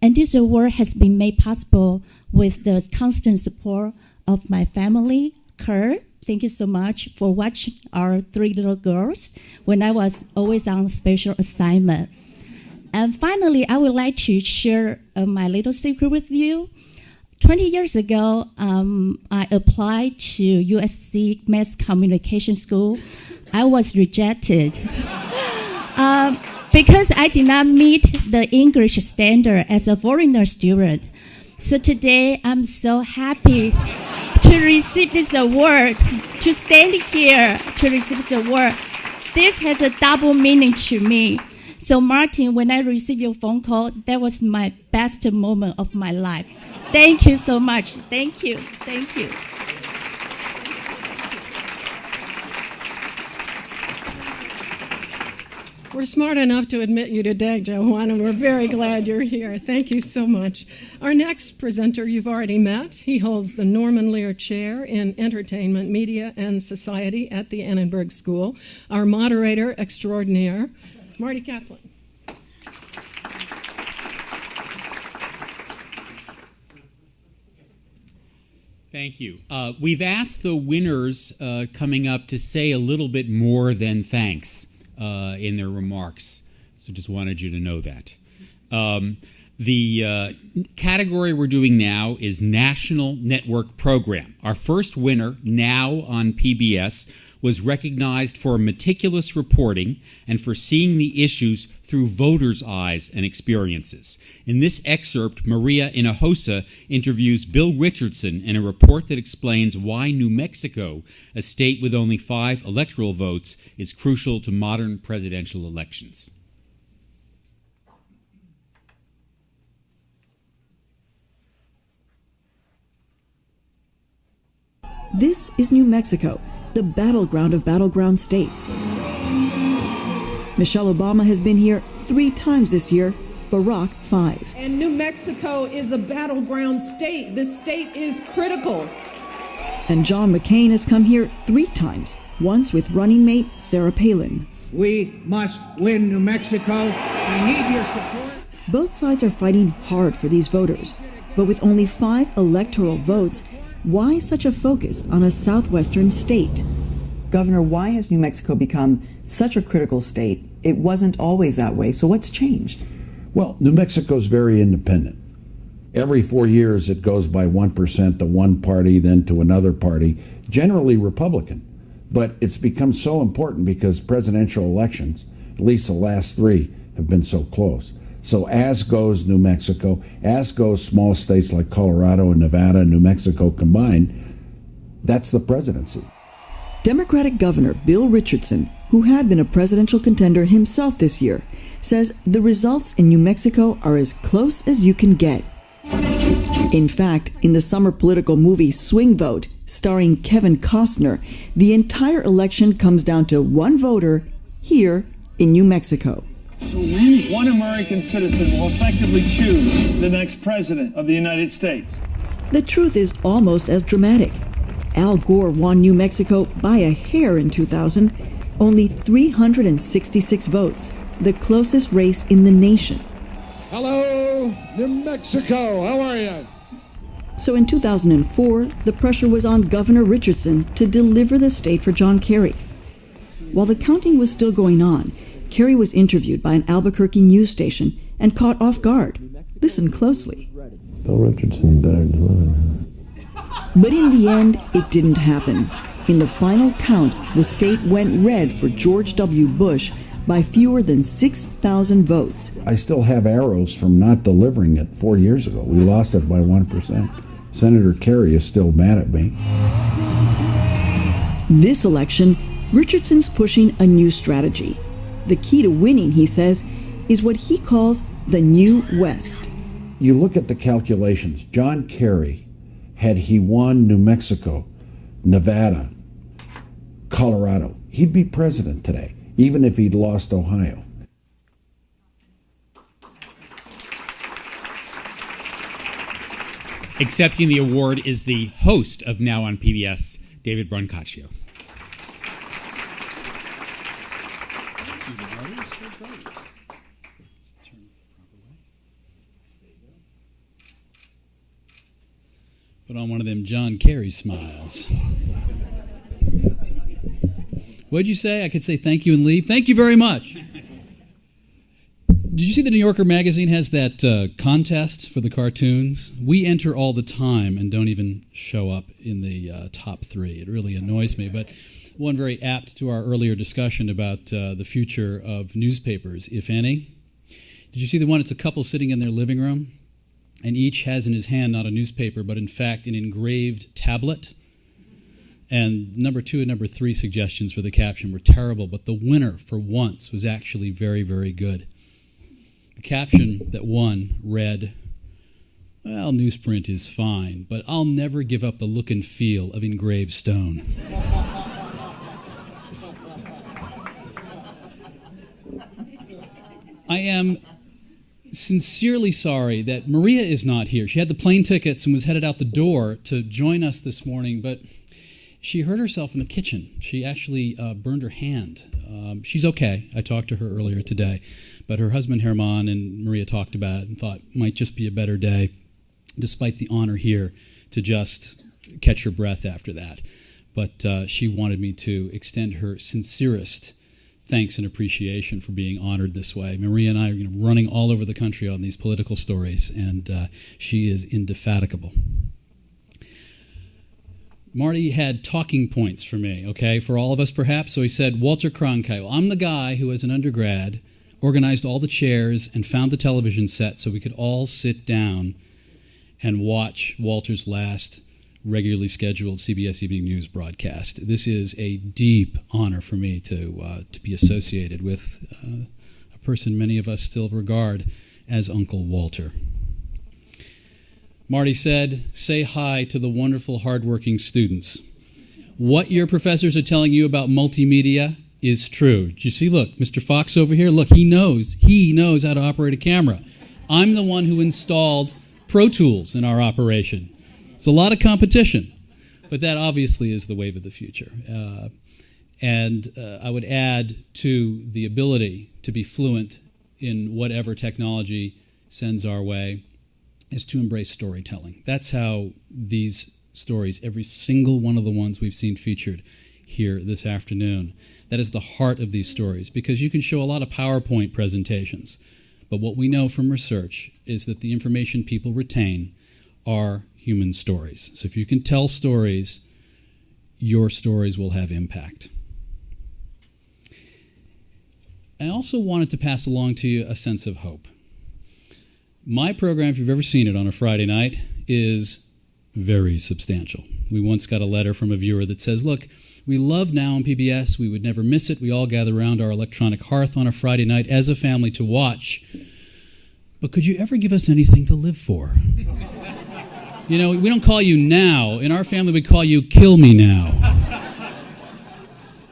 And this award has been made possible with the constant support of my family, Kurt. Thank you so much for watching our 3 little girls when I was always on special assignment. And finally, I would like to share my little secret with you. 20 years ago, I applied to USC Mass Communication School. I was rejected because I did not meet the English standard as a foreigner student. So today, I'm so happy to receive this award, to stand here to receive this award. This has a double meaning to me. So Martin, when I received your phone call, that was my best moment of my life. Thank you so much. Thank you. Thank you. We're smart enough to admit you today, Joe Juan, and we're very glad you're here. Thank you so much. Our next presenter you've already met. He holds the Norman Lear Chair in Entertainment, Media, and Society at the Annenberg School. Our moderator extraordinaire, Marty Kaplan. Thank you. We've asked the winners coming up to say a little bit more than thanks in their remarks. So just wanted you to know that. The category we're doing now is National Network Program. Our first winner, Now on PBS, was recognized for meticulous reporting and for seeing the issues through voters' eyes and experiences. In this excerpt, Maria Hinojosa interviews Bill Richardson in a report that explains why New Mexico, a state with only 5 electoral votes, is crucial to modern presidential elections. This is New Mexico, the battleground of battleground states. Michelle Obama has been here 3 times this year, Barack 5. And New Mexico is a battleground state. This state is critical. And John McCain has come here 3 times, once with running mate Sarah Palin. We must win New Mexico. We need your support. Both sides are fighting hard for these voters, but with only 5 electoral votes, why such a focus on a southwestern state? Governor, why has New Mexico become such a critical state? It wasn't always that way, so what's changed? Well, New Mexico's very independent. Every 4 years it goes by 1% to one party, then to another party, generally Republican. But it's become so important because presidential elections, at least the last 3, have been so close. So as goes New Mexico, as goes small states like Colorado and Nevada and New Mexico combined, that's the presidency. Democratic Governor Bill Richardson, who had been a presidential contender himself this year, says the results in New Mexico are as close as you can get. In fact, in the summer political movie Swing Vote, starring Kevin Costner, the entire election comes down to one voter here in New Mexico. So one American citizen will effectively choose the next president of the United States. The truth is almost as dramatic. Al Gore won New Mexico by a hair in 2000, only 366 votes, the closest race in the nation. Hello, New Mexico, how are you? So in 2004, the pressure was on Governor Richardson to deliver the state for John Kerry. While the counting was still going on, Kerry was interviewed by an Albuquerque news station and caught off guard. Listen closely. Bill Richardson better deliver. But in the end, it didn't happen. In the final count, the state went red for George W. Bush by fewer than 6,000 votes. I still have arrows from not delivering it 4 years ago. We lost it by 1%. Senator Kerry is still mad at me. This election, Richardson's pushing a new strategy. The key to winning, he says, is what he calls the New West. You look at the calculations. John Kerry, had he won New Mexico, Nevada, Colorado, he'd be president today, even if he'd lost Ohio. Accepting the award is the host of Now on PBS, David Brancaccio. Put on one of them John Kerry smiles. What'd you say? I could say thank you and leave. Thank you very much. Did you see the New Yorker magazine has that contest for the cartoons? We enter all the time and don't even show up in the top 3. It really annoys me. But one very apt to our earlier discussion about the future of newspapers, if any. Did you see the one? It's a couple sitting in their living room, and each has in his hand not a newspaper, but in fact an engraved tablet. And number 2 and number 3 suggestions for the caption were terrible, but the winner, for once, was actually very, very good. The caption that won read, well, newsprint is fine, but I'll never give up the look and feel of engraved stone. I am sincerely sorry that Maria is not here. She had the plane tickets and was headed out the door to join us this morning, but she hurt herself in the kitchen. She actually burned her hand. She's okay. I talked to her earlier today, but her husband Herman and Maria talked about it and thought it might just be a better day, despite the honor here, to just catch her breath after that. But she wanted me to extend her sincerest thanks and appreciation for being honored this way. Maria and I are running all over the country on these political stories, and she is indefatigable. Marty had talking points for me, okay, for all of us perhaps. So he said, Walter Cronkite. Well, I'm the guy who, as an undergrad, organized all the chairs and found the television set so we could all sit down and watch Walter's last regularly scheduled CBS Evening News broadcast. This is a deep honor for me to be associated with a person many of us still regard as Uncle Walter. Marty said, say hi to the wonderful, hardworking students. What your professors are telling you about multimedia is true. Do you see, look, Mr. Fox over here, look, he knows how to operate a camera. I'm the one who installed Pro Tools in our operation. It's a lot of competition, but that obviously is the wave of the future. And I would add to the ability to be fluent in whatever technology sends our way is to embrace storytelling. That's how these stories, every single one of the ones we've seen featured here this afternoon, that is the heart of these stories, because you can show a lot of PowerPoint presentations, but what we know from research is that the information people retain are human stories. So if you can tell stories, your stories will have impact. I also wanted to pass along to you a sense of hope. My program, if you've ever seen it on a Friday night, is very substantial. We once got a letter from a viewer that says, look, we love Now on PBS. We would never miss it. We all gather around our electronic hearth on a Friday night as a family to watch. But could you ever give us anything to live for? You know, we don't call you Now. In our family, we call you Kill Me Now.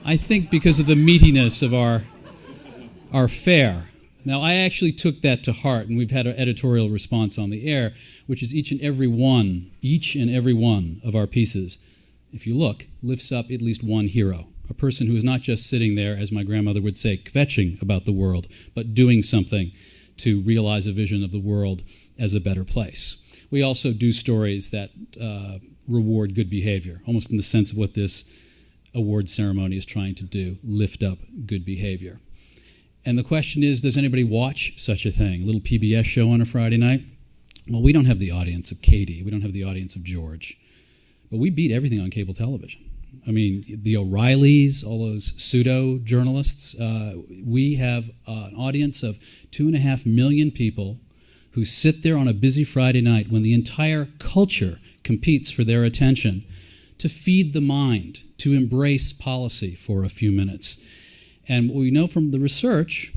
I think because of the meatiness of our fare. Now, I actually took that to heart, and we've had an editorial response on the air, which is each and every one of our pieces, if you look, lifts up at least one hero, a person who is not just sitting there, as my grandmother would say, kvetching about the world, but doing something to realize a vision of the world as a better place. We also do stories that reward good behavior, almost in the sense of what this award ceremony is trying to do, lift up good behavior. And the question is, does anybody watch such a thing? A little PBS show on a Friday night? Well, we don't have the audience of Katie. We don't have the audience of George. But we beat everything on cable television. I mean, the O'Reillys, all those pseudo-journalists, we have an audience of 2.5 million people who sit there on a busy Friday night when the entire culture competes for their attention to feed the mind, to embrace policy for a few minutes. And what we know from the research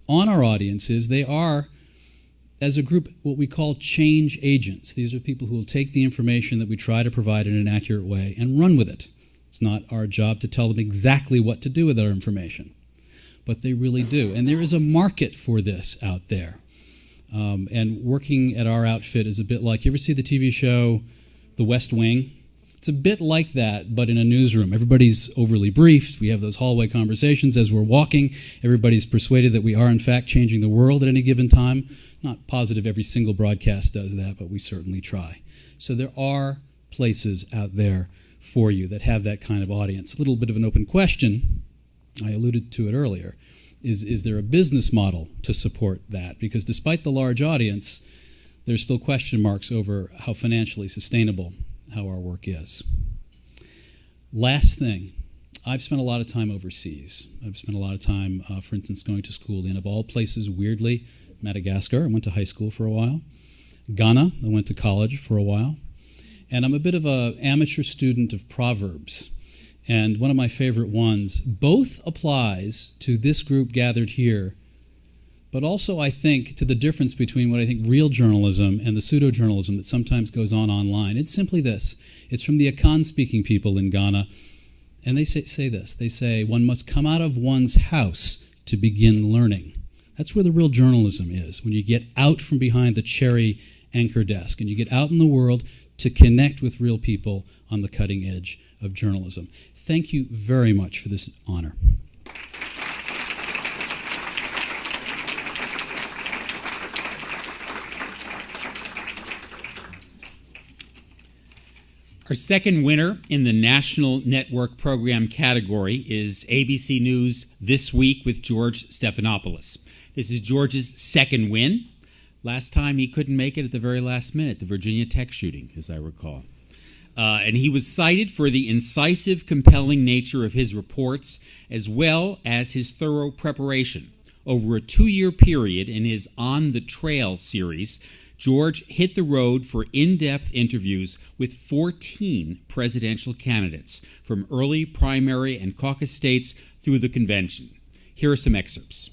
on our audience is they are, as a group, what we call change agents. These are people who will take the information that we try to provide in an accurate way and run with it. It's not our job to tell them exactly what to do with our information, but they really do. And there is a market for this out there. And working at our outfit is a bit like, you ever see the TV show The West Wing? It's a bit like that, but in a newsroom. Everybody's overly briefed. We have those hallway conversations as we're walking. Everybody's persuaded that we are, in fact, changing the world at any given time. Not positive every single broadcast does that, but we certainly try. So there are places out there for you that have that kind of audience. A little bit of an open question, I alluded to it earlier, is there a business model to support that? Because despite the large audience, there's still question marks over how financially sustainable how our work is. Last thing, I've spent a lot of time overseas. I've spent a lot of time, for instance, going to school in, of all places, weirdly, Madagascar. I went to high school for a while. Ghana, I went to college for a while. And I'm a bit of an amateur student of proverbs. And one of my favorite ones both applies to this group gathered here, but also, I think, to the difference between what I think real journalism and the pseudo-journalism that sometimes goes on online. It's simply this. It's from the Akan-speaking people in Ghana, and they say this. They say, one must come out of one's house to begin learning. That's where the real journalism is, when you get out from behind the cherry anchor desk and you get out in the world to connect with real people on the cutting edge of journalism. Thank you very much for this honor. Our second winner in the National Network Program category is ABC News This Week with George Stephanopoulos. This is George's second win. Last time he couldn't make it at the very last minute, the Virginia Tech shooting, as I recall. And he was cited for the incisive, compelling nature of his reports, as well as his thorough preparation. Over a 2-year period in his On the Trail series, George hit the road for in-depth interviews with 14 presidential candidates, from early primary and caucus states through the convention. Here are some excerpts.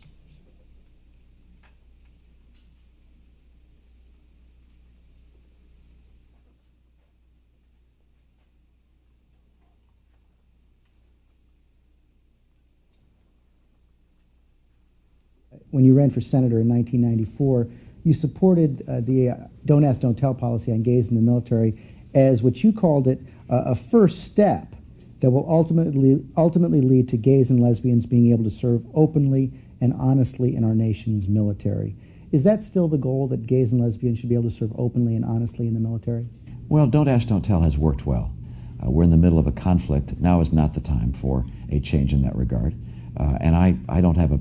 When you ran for senator in 1994, you supported the Don't Ask, Don't Tell policy on gays in the military as what you called it a first step that will ultimately lead to gays and lesbians being able to serve openly and honestly in our nation's military. Is that still the goal, that gays and lesbians should be able to serve openly and honestly in the military? Well, Don't Ask, Don't Tell has worked well. We're in the middle of a conflict. Now is not the time for a change in that regard. And I don't have a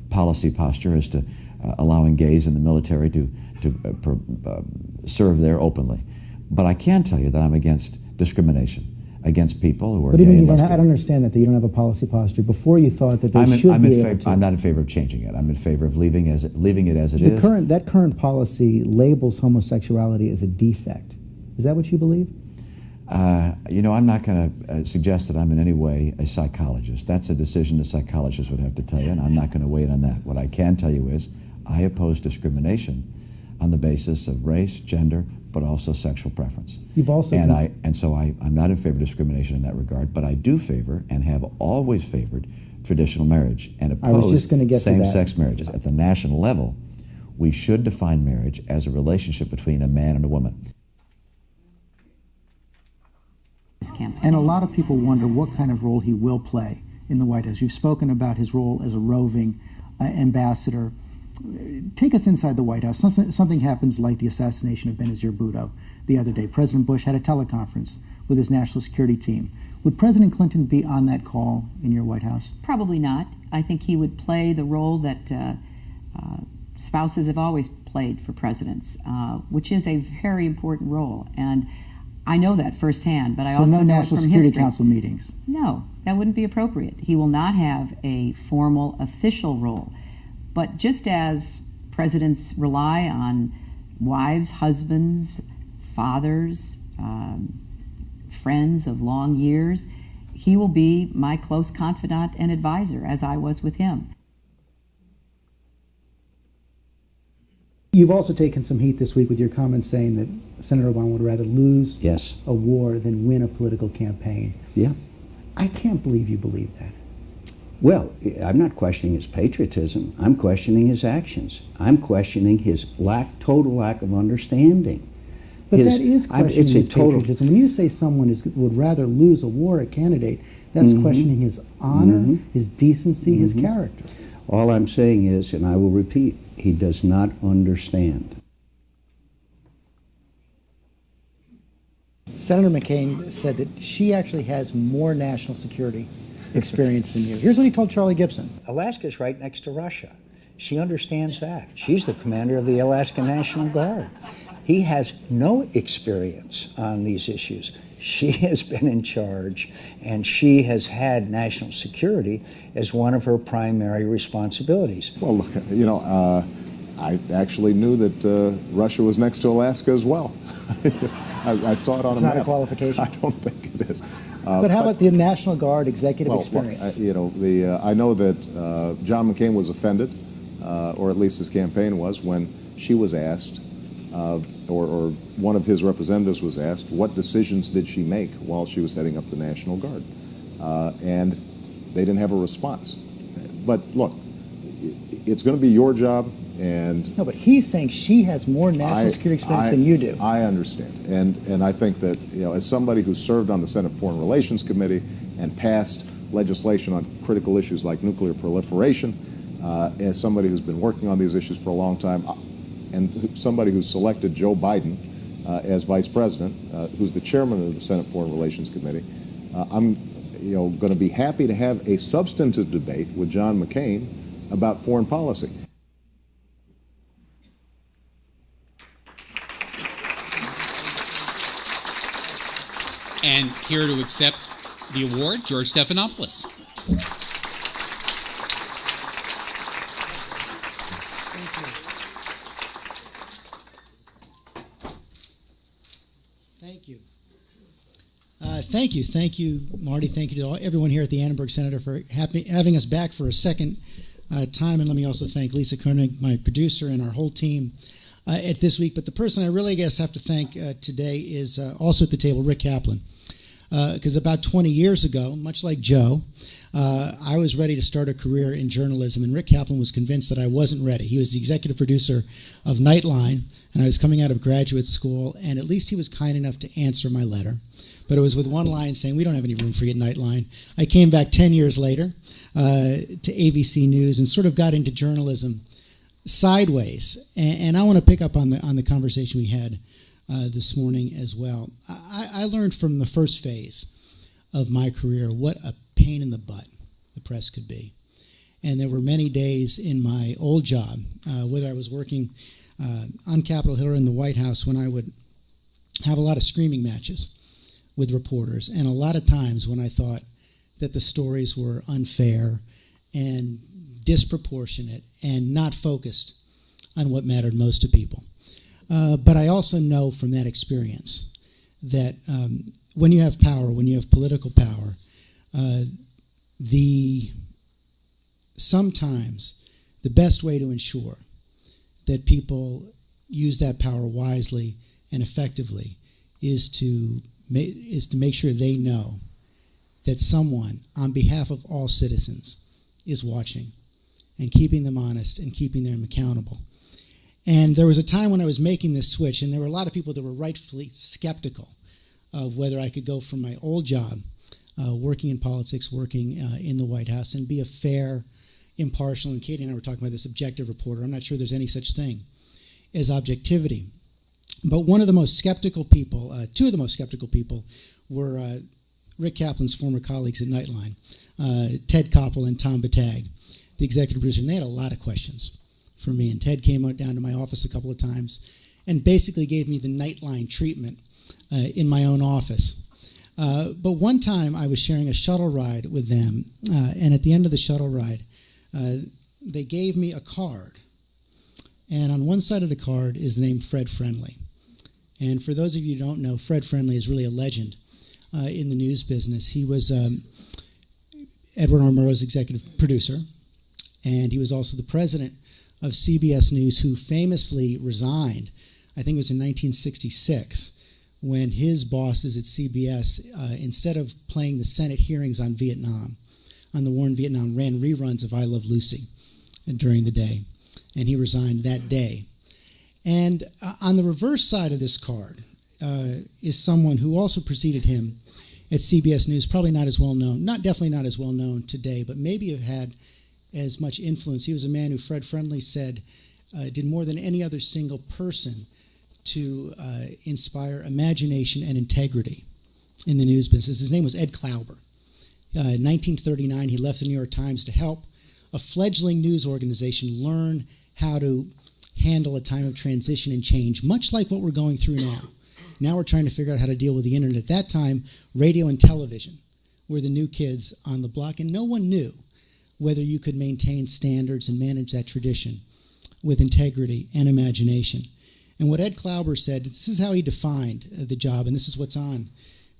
policy posture as to allowing gays in the military to serve there openly. But I can tell you that I'm against discrimination against people who are gay and lesbian. I don't understand that you don't have a policy posture. Before you thought that they should be able to. I'm not in favor of changing it. I'm in favor of leaving it as it is. That current policy labels homosexuality as a defect. Is that what you believe? I'm not going to suggest that I'm in any way a psychologist. That's a decision the psychologist would have to tell you, and I'm not going to weigh in on that. What I can tell you is I oppose discrimination on the basis of race, gender, but also sexual preference. You've also I'm not in favor of discrimination in that regard, but I do favor and have always favored traditional marriage and oppose same-sex marriages. At the national level, we should define marriage as a relationship between a man and a woman. And a lot of people wonder what kind of role he will play in the White House. You've spoken about his role as a roving ambassador. Take us inside the White House. Something happens like the assassination of Benazir Bhutto the other day. President Bush had a teleconference with his national security team. Would President Clinton be on that call in your White House? Probably not. I think he would play the role that spouses have always played for presidents, which is a very important role. And I know that firsthand, but I also know it from history. So no National Security Council meetings? No, that wouldn't be appropriate. He will not have a formal official role. But just as presidents rely on wives, husbands, fathers, friends of long years, he will be my close confidant and advisor, as I was with him. You've also taken some heat this week with your comments saying that Senator Obama would rather lose a war than win a political campaign. Yeah. I can't believe you believe that. Well, I'm not questioning his patriotism. I'm questioning his actions. I'm questioning his total lack of understanding. But that is questioning his patriotism. When you say someone would rather lose a war, a candidate, that's questioning his honor, his decency, his character. All I'm saying is, and I will repeat, he does not understand. Senator McCain said that she actually has more national security experience than you. Here's what he told Charlie Gibson. Alaska's right next to Russia. She understands that. She's the commander of the Alaska National Guard. He has no experience on these issues. She has been in charge, and she has had national security as one of her primary responsibilities. Well, look, I actually knew that Russia was next to Alaska as well. I saw it on a map. It's not a qualification. I don't think it is. But how about the National Guard executive experience? I know that John McCain was offended, or at least his campaign was, when she was asked, or one of his representatives was asked, what decisions did she make while she was heading up the National Guard? And they didn't have a response. But look, it's going to be your job. And no, but he's saying she has more national security experience than you do. I understand, and I think that, you know, as somebody who served on the Senate Foreign Relations Committee and passed legislation on critical issues like nuclear proliferation, as somebody who's been working on these issues for a long time, and somebody who selected Joe Biden as vice president, who's the chairman of the Senate Foreign Relations Committee, I'm, you know, going to be happy to have a substantive debate with John McCain about foreign policy. And here to accept the award, George Stephanopoulos. Thank you, Marty. Thank you to everyone here at the Annenberg Center for having us back for a second time. And let me also thank Lisa Koenig, my producer, and our whole team at This Week. But the person I really, have to thank today is also at the table, Rick Kaplin. Because about 20 years ago, much like Joe, I was ready to start a career in journalism, and Rick Kaplin was convinced that I wasn't ready. He was the executive producer of Nightline, and I was coming out of graduate school, and at least he was kind enough to answer my letter. But it was with one line saying, "We don't have any room for you at Nightline." I came back 10 years later to ABC News and sort of got into journalism sideways. And I want to pick up on the conversation we had this morning as well. I learned from the first phase of my career what a pain in the butt the press could be. And there were many days in my old job, whether I was working on Capitol Hill or in the White House, when I would have a lot of screaming matches with reporters, and a lot of times when I thought that the stories were unfair and disproportionate and not focused on what mattered most to people. But I also know from that experience that when you have power, when you have political power, sometimes the best way to ensure that people use that power wisely and effectively is to make sure they know that someone, on behalf of all citizens, is watching and keeping them honest and keeping them accountable. And there was a time when I was making this switch, and there were a lot of people that were rightfully skeptical of whether I could go from my old job, working in politics, working in the White House, and be a fair, impartial, and Katie and I were talking about this, objective reporter. I'm not sure there's any such thing as objectivity. But one of the most skeptical people, two of the most skeptical people, were Rick Kaplan's former colleagues at Nightline, Ted Koppel and Tom Batag, the executive producer. And they had a lot of questions for me. And Ted came down to my office a couple of times and basically gave me the Nightline treatment in my own office. But one time I was sharing a shuttle ride with them, and at the end of the shuttle ride, they gave me a card. And on one side of the card is the name Fred Friendly. And for those of you who don't know, Fred Friendly is really a legend in the news business. He was Edward R. Murrow's executive producer, and he was also the president of CBS News, who famously resigned, I think it was in 1966, when his bosses at CBS, instead of playing the Senate hearings on Vietnam, on the war in Vietnam, ran reruns of I Love Lucy during the day. And he resigned that day. And on the reverse side of this card is someone who also preceded him at CBS News, probably not as well known, definitely not as well known today, but maybe have had as much influence. He was a man who Fred Friendly said did more than any other single person to inspire imagination and integrity in the news business. His name was Ed Klauber. In 1939, he left the New York Times to help a fledgling news organization learn how to handle a time of transition and change, much like what we're going through now. Now we're trying to figure out how to deal with the internet. At that time, radio and television were the new kids on the block, and no one knew whether you could maintain standards and manage that tradition with integrity and imagination. And what Ed Klauber said, this is how he defined the job, and this is what's on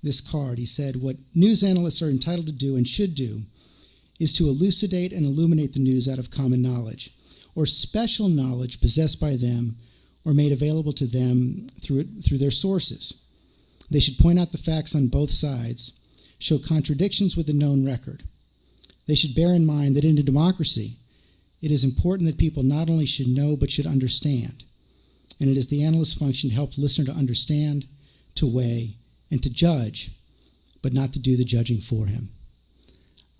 this card. He said, what news analysts are entitled to do and should do is to elucidate and illuminate the news out of common knowledge, or special knowledge possessed by them or made available to them through their sources. They should point out the facts on both sides, show contradictions with the known record. They should bear in mind that in a democracy, It is important that people not only should know but should understand. And it is the analyst's function to help the listener to understand, to weigh, and to judge, but not to do the judging for him.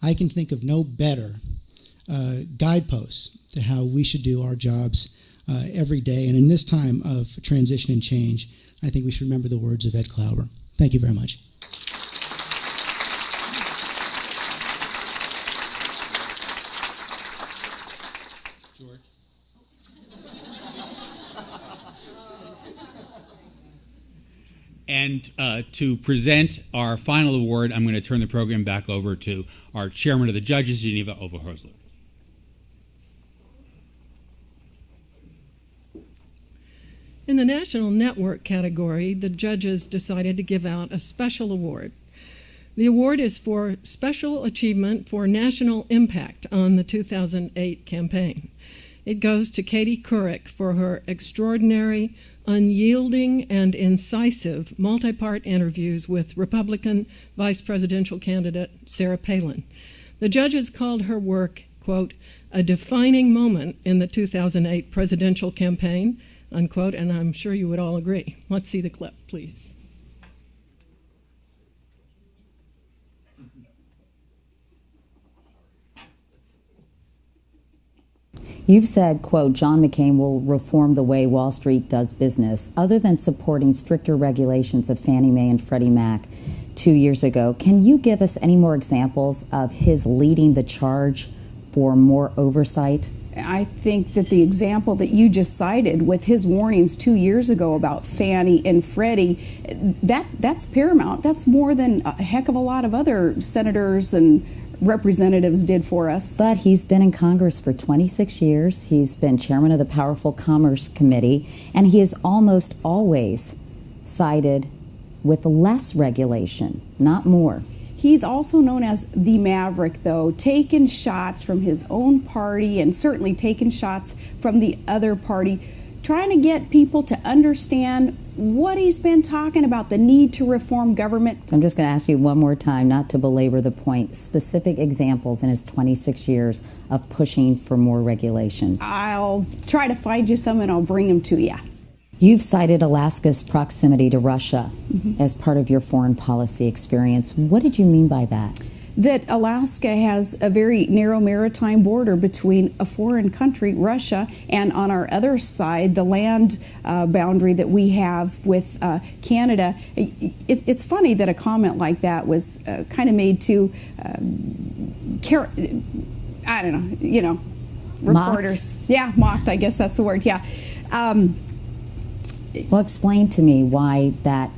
I can think of no better guideposts to how we should do our jobs every day. And in this time of transition and change, I think we should remember the words of Ed Klauber. Thank you very much. George. And to present our final award, I'm going to turn the program back over to our chairman of the judges, Geneva Overhosler. In the National Network category, the judges decided to give out a special award. The award is for Special Achievement for National Impact on the 2008 campaign. It goes to Katie Couric for her extraordinary, unyielding, and incisive multi-part interviews with Republican vice presidential candidate Sarah Palin. The judges called her work, quote, a defining moment in the 2008 presidential campaign, unquote, and I'm sure you would all agree. Let's see the clip, please. You've said, quote, John McCain will reform the way Wall Street does business. Other than supporting stricter regulations of Fannie Mae and Freddie Mac 2 years ago, can you give us any more examples of his leading the charge for more oversight? I think that the example that you just cited with his warnings 2 years ago about Fannie and Freddie, that's paramount. That's more than a heck of a lot of other senators and representatives did for us. But he's been in Congress for 26 years. He's been chairman of the Powerful Commerce Committee, and he is almost always sided with less regulation, not more. He's also known as the Maverick, though, taking shots from his own party and certainly taking shots from the other party, trying to get people to understand what he's been talking about, the need to reform government. I'm just going to ask you one more time, not to belabor the point, specific examples in his 26 years of pushing for more regulation. I'll try to find you some and I'll bring them to you. You've cited Alaska's proximity to Russia as part of your foreign policy experience. What did you mean by that? That Alaska has a very narrow maritime border between a foreign country, Russia, and on our other side, the land boundary that we have with Canada. It's funny that a comment like that was kind of made to, I don't know, reporters. Mocked? Yeah, mocked, I guess that's the word, yeah. Well, explain to me why that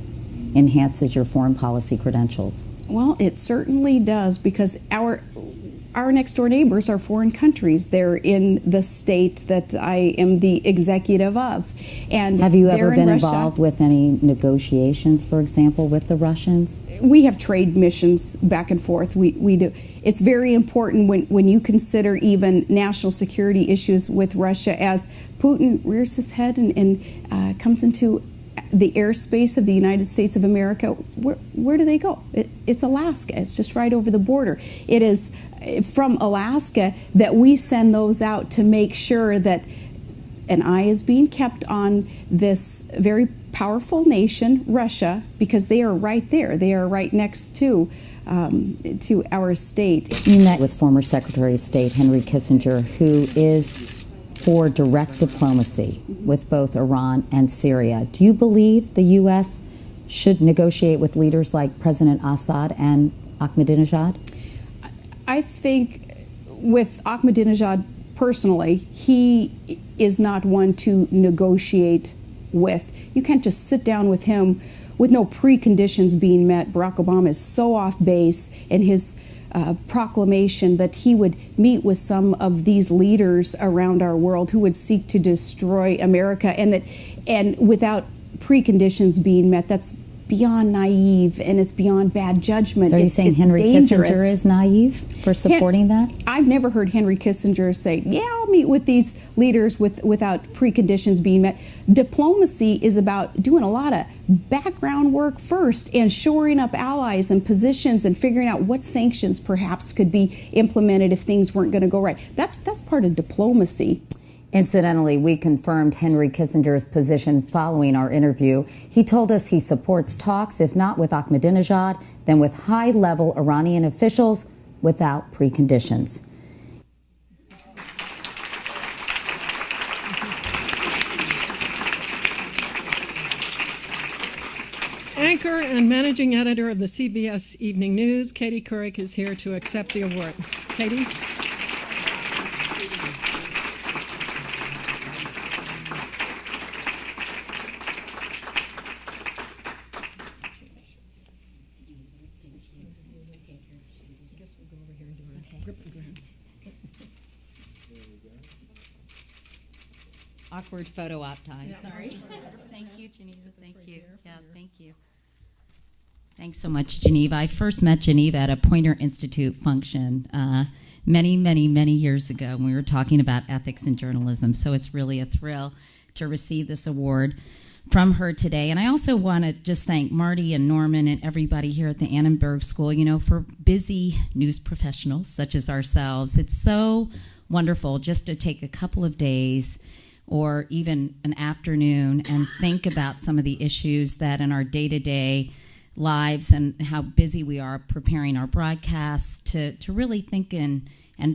enhances your foreign policy credentials. Well, it certainly does, because our next door neighbors are foreign countries. They're in the state that I am the executive of. And have you ever been Russia. Involved with any negotiations, for example, with the Russians? We have trade missions back and forth. We do. It's very important when you consider even national security issues with Russia, as Putin rears his head and comes into the airspace of the United States of America. Where do they go? It's Alaska. It's just right over the border. It is from Alaska that we send those out to make sure that an eye is being kept on this very powerful nation, Russia, because they are right there. They are right next to our state. You met with former Secretary of State Henry Kissinger, who is for direct diplomacy with both Iran and Syria. Do you believe the U.S. should negotiate with leaders like President Assad and Ahmadinejad? I think with Ahmadinejad personally, he is not one to negotiate with. You can't just sit down with him with no preconditions being met. Barack Obama is so off base in his proclamation that he would meet with some of these leaders around our world who would seek to destroy America, and without preconditions being met. That's beyond naive and it's beyond bad judgment. So are you saying Henry Kissinger is naive for supporting that? I've never heard Henry Kissinger say, yeah, I'll meet with these leaders without preconditions being met. Diplomacy is about doing a lot of background work first and shoring up allies and positions and figuring out what sanctions perhaps could be implemented if things weren't going to go right. That's part of diplomacy. Incidentally, we confirmed Henry Kissinger's position following our interview. He told us he supports talks, if not with Ahmadinejad, then with high-level Iranian officials without preconditions. Anchor and managing editor of the CBS Evening News, Katie Couric, is here to accept the award. Katie? Awkward photo op time. Yeah. Sorry. Thank you, Geneva. Thank you. Yeah, thank you. Thanks so much, Geneva. I first met Geneva at a Poynter Institute function many, many, many years ago when we were talking about ethics in journalism. So it's really a thrill to receive this award from her today. And I also want to just thank Marty and Norman and everybody here at the Annenberg School, for busy news professionals such as ourselves. It's so wonderful just to take a couple of days or even an afternoon and think about some of the issues that in our day-to-day lives and how busy we are preparing our broadcasts to really think and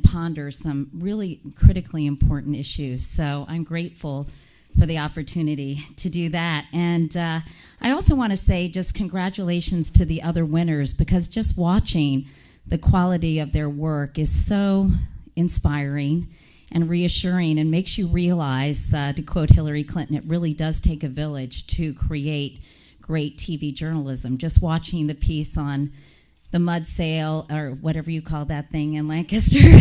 ponder some really critically important issues. So I'm grateful for the opportunity to do that. And I also want to say just congratulations to the other winners, because just watching the quality of their work is so inspiring and reassuring and makes you realize, to quote Hillary Clinton, it really does take a village to create great TV journalism. Just watching the piece on the mud sail, or whatever you call that thing in Lancaster,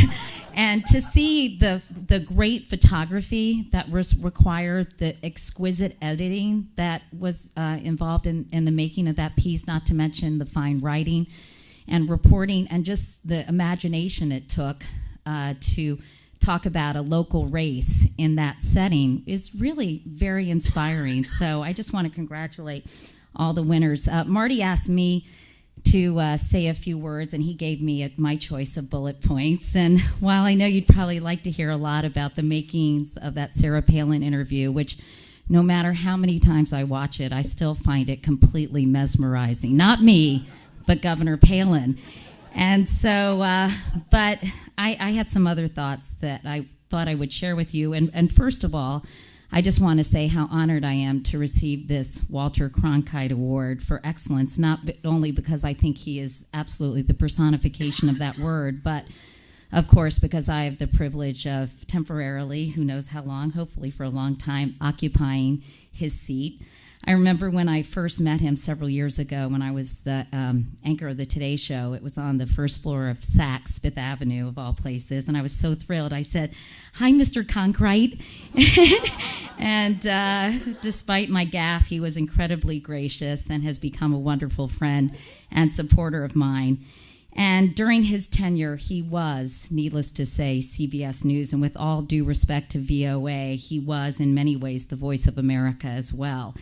and to see the great photography that was required, the exquisite editing that was involved in the making of that piece, not to mention the fine writing and reporting, and just the imagination it took to talk about a local race in that setting is really very inspiring. So I just want to congratulate all the winners. Marty asked me to say a few words, and he gave me my choice of bullet points. And while I know you'd probably like to hear a lot about the makings of that Sarah Palin interview, which no matter how many times I watch it, I still find it completely mesmerizing. Not me, but Governor Palin. And so, but I had some other thoughts that I thought I would share with you. And first of all, I just want to say how honored I am to receive this Walter Cronkite Award for excellence, not only because I think he is absolutely the personification of that word, but of course because I have the privilege of temporarily, who knows how long, hopefully for a long time, occupying his seat. I remember when I first met him several years ago when I was the anchor of the Today Show. It was on the first floor of Saks, Fifth Avenue, of all places, and I was so thrilled. I said, "Hi, Mr. Cronkite." And despite my gaffe, he was incredibly gracious and has become a wonderful friend and supporter of mine. And during his tenure, he was, needless to say, CBS News, and with all due respect to VOA, he was in many ways the voice of America as well.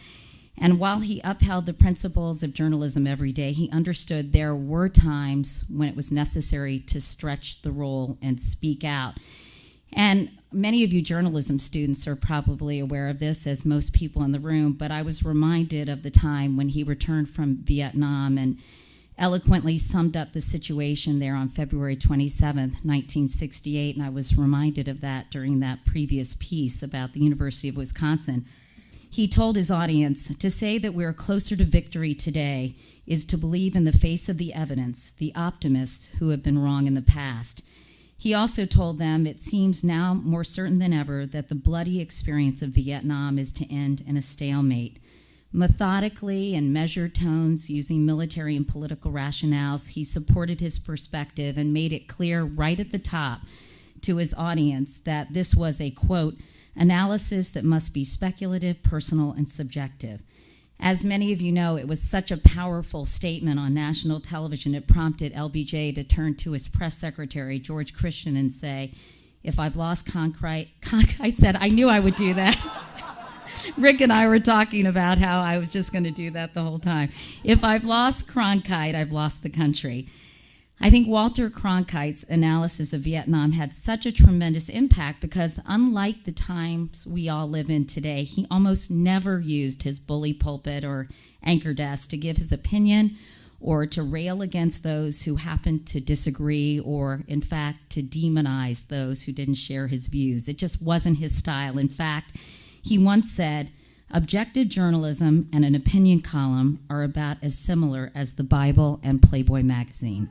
And while he upheld the principles of journalism every day, he understood there were times when it was necessary to stretch the role and speak out. And many of you journalism students are probably aware of this, as most people in the room, but I was reminded of the time when he returned from Vietnam and eloquently summed up the situation there on February 27th, 1968, and I was reminded of that during that previous piece about the University of Wisconsin. He told his audience, "To say that we are closer to victory today is to believe in the face of the evidence, the optimists who have been wrong in the past." He also told them, "It seems now more certain than ever that the bloody experience of Vietnam is to end in a stalemate." Methodically, in measured tones, using military and political rationales, he supported his perspective and made it clear right at the top to his audience that this was a, quote, analysis that must be speculative, personal, and subjective. As many of you know, it was such a powerful statement on national television, it prompted LBJ to turn to his press secretary, George Christian, and say, if I've lost Cronkite said, I knew I would do that. Rick and I were talking about how I was just going to do that the whole time. If I've lost Cronkite, I've lost the country. I think Walter Cronkite's analysis of Vietnam had such a tremendous impact because unlike the times we all live in today, he almost never used his bully pulpit or anchor desk to give his opinion or to rail against those who happened to disagree or, in fact, to demonize those who didn't share his views. It just wasn't his style. In fact, he once said, objective journalism and an opinion column are about as similar as the Bible and Playboy magazine.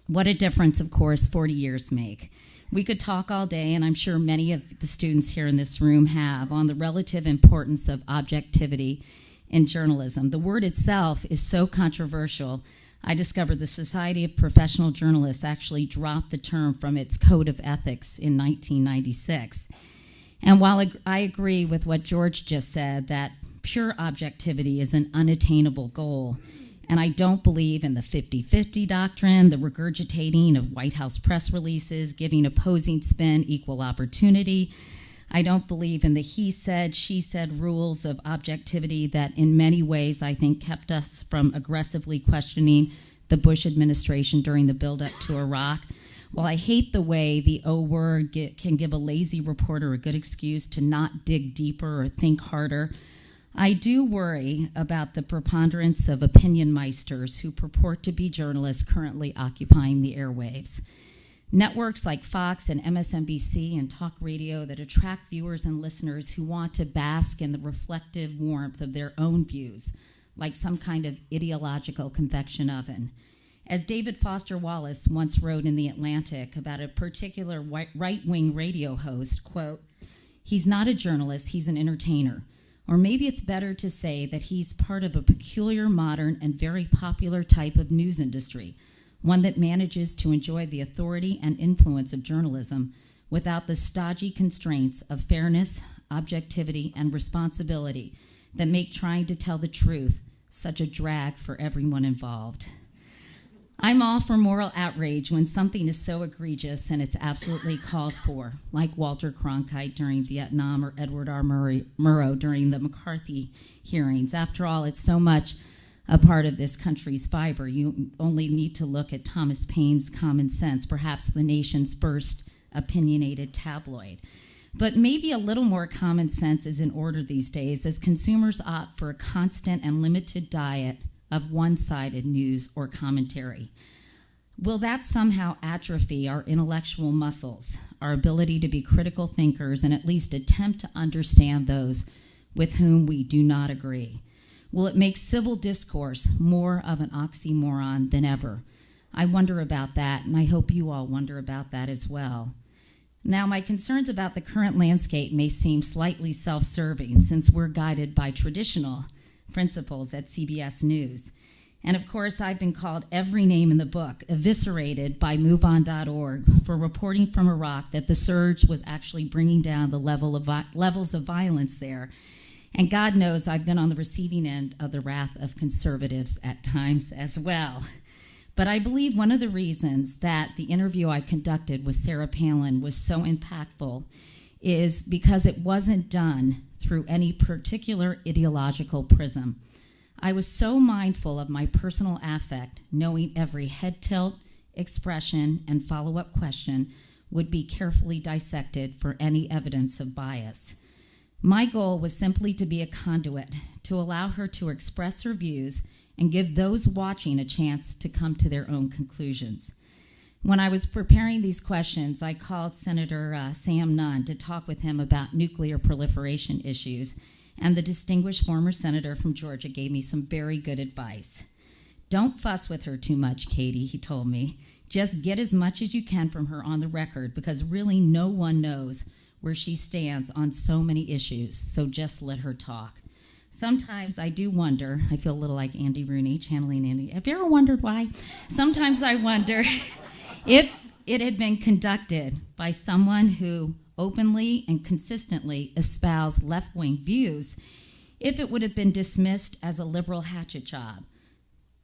What a difference, of course, 40 years make. We could talk all day, and I'm sure many of the students here in this room have, on the relative importance of objectivity in journalism. The word itself is so controversial, I discovered the Society of Professional Journalists actually dropped the term from its code of ethics in 1996. And while I agree with what George just said, that pure objectivity is an unattainable goal, and I don't believe in the 50-50 doctrine, the regurgitating of White House press releases, giving opposing spin equal opportunity. I don't believe in the he said, she said rules of objectivity that in many ways I think kept us from aggressively questioning the Bush administration during the buildup to Iraq. While I hate the way the O word can give a lazy reporter a good excuse to not dig deeper or think harder, I do worry about the preponderance of opinion meisters who purport to be journalists currently occupying the airwaves. Networks like Fox and MSNBC and talk radio that attract viewers and listeners who want to bask in the reflective warmth of their own views, like some kind of ideological convection oven. As David Foster Wallace once wrote in The Atlantic about a particular right-wing radio host, quote, he's not a journalist, he's an entertainer. Or maybe it's better to say that he's part of a peculiar, modern, and very popular type of news industry, one that manages to enjoy the authority and influence of journalism without the stodgy constraints of fairness, objectivity, and responsibility that make trying to tell the truth such a drag for everyone involved. I'm all for moral outrage when something is so egregious and it's absolutely called for, like Walter Cronkite during Vietnam or Edward R. Murrow during the McCarthy hearings. After all, it's so much a part of this country's fiber. You only need to look at Thomas Paine's Common Sense, perhaps the nation's first opinionated tabloid. But maybe a little more common sense is in order these days as consumers opt for a constant and limited diet of one-sided news or commentary. Will that somehow atrophy our intellectual muscles, our ability to be critical thinkers and at least attempt to understand those with whom we do not agree? Will it make civil discourse more of an oxymoron than ever? I wonder about that, and I hope you all wonder about that as well. Now, my concerns about the current landscape may seem slightly self-serving since we're guided by traditional principles at CBS News. And of course, I've been called every name in the book, eviscerated by MoveOn.org for reporting from Iraq that the surge was actually bringing down the levels of violence there. And God knows I've been on the receiving end of the wrath of conservatives at times as well. But I believe one of the reasons that the interview I conducted with Sarah Palin was so impactful is because it wasn't done through any particular ideological prism. I was so mindful of my personal affect, knowing every head tilt, expression, and follow-up question would be carefully dissected for any evidence of bias. My goal was simply to be a conduit, to allow her to express her views and give those watching a chance to come to their own conclusions. When I was preparing these questions, I called Senator Sam Nunn to talk with him about nuclear proliferation issues, and the distinguished former senator from Georgia gave me some very good advice. Don't fuss with her too much, Katie, he told me. Just get as much as you can from her on the record, because really no one knows where she stands on so many issues, so just let her talk. Sometimes I do wonder, I feel a little like Andy Rooney, channeling Andy. Have you ever wondered why? Sometimes I wonder if it had been conducted by someone who openly and consistently espoused left-wing views, if it would have been dismissed as a liberal hatchet job,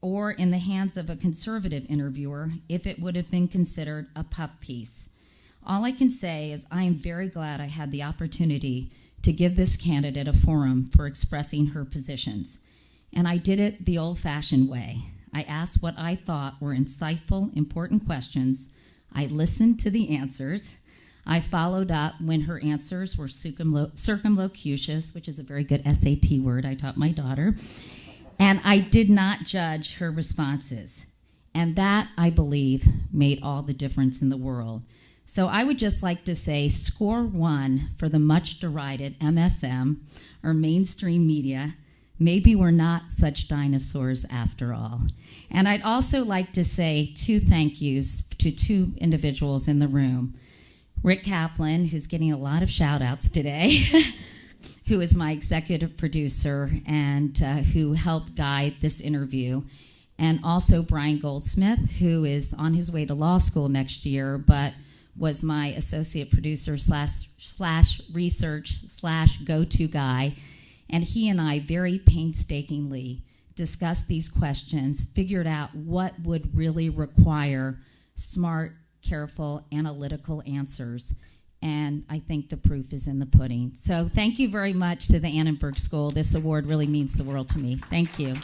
or in the hands of a conservative interviewer, if it would have been considered a puff piece. All I can say is I am very glad I had the opportunity to give this candidate a forum for expressing her positions. And I did it the old-fashioned way. I asked what I thought were insightful, important questions. I listened to the answers. I followed up when her answers were circumlocucious, which is a very good SAT word I taught my daughter. And I did not judge her responses. And that, I believe, made all the difference in the world. So I would just like to say score 1 for the much derided MSM, or mainstream media. Maybe we're not such dinosaurs after all. And I'd also like to say 2 thank yous to 2 individuals in the room. Rick Kaplin, who's getting a lot of shout-outs today, who is my executive producer and who helped guide this interview. And also Brian Goldsmith, who is on his way to law school next year, but was my associate producer slash research slash go-to guy. And he and I very painstakingly discussed these questions, figured out what would really require smart, careful, analytical answers. And I think the proof is in the pudding. So thank you very much to the Annenberg School. This award really means the world to me. Thank you.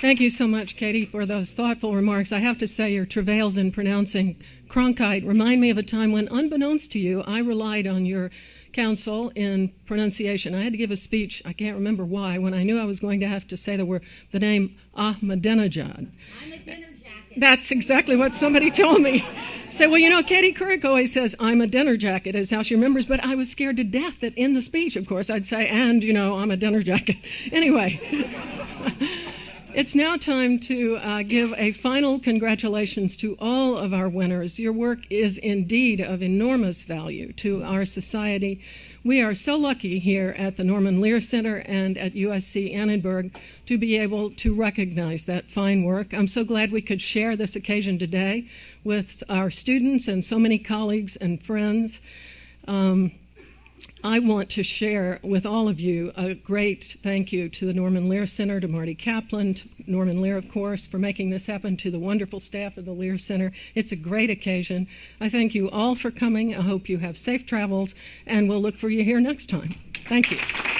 Thank you so much, Katie, for those thoughtful remarks. I have to say your travails in pronouncing Cronkite remind me of a time when, unbeknownst to you, I relied on your counsel in pronunciation. I had to give a speech, I can't remember why, when I knew I was going to have to say the name Ahmadinejad. I'm a dinner jacket. That's exactly what somebody told me. Say, well, you know, Katie Couric always says, I'm a dinner jacket, is how she remembers, but I was scared to death that in the speech, of course, I'd say, and, you know, I'm a dinner jacket. Anyway. It's now time to give a final congratulations to all of our winners. Your work is indeed of enormous value to our society. We are so lucky here at the Norman Lear Center and at USC Annenberg to be able to recognize that fine work. I'm so glad we could share this occasion today with our students and so many colleagues and friends. I want to share with all of you a great thank you to the Norman Lear Center, to Marty Kaplan, to Norman Lear, of course, for making this happen, to the wonderful staff of the Lear Center. It's a great occasion. I thank you all for coming. I hope you have safe travels, and we'll look for you here next time. Thank you.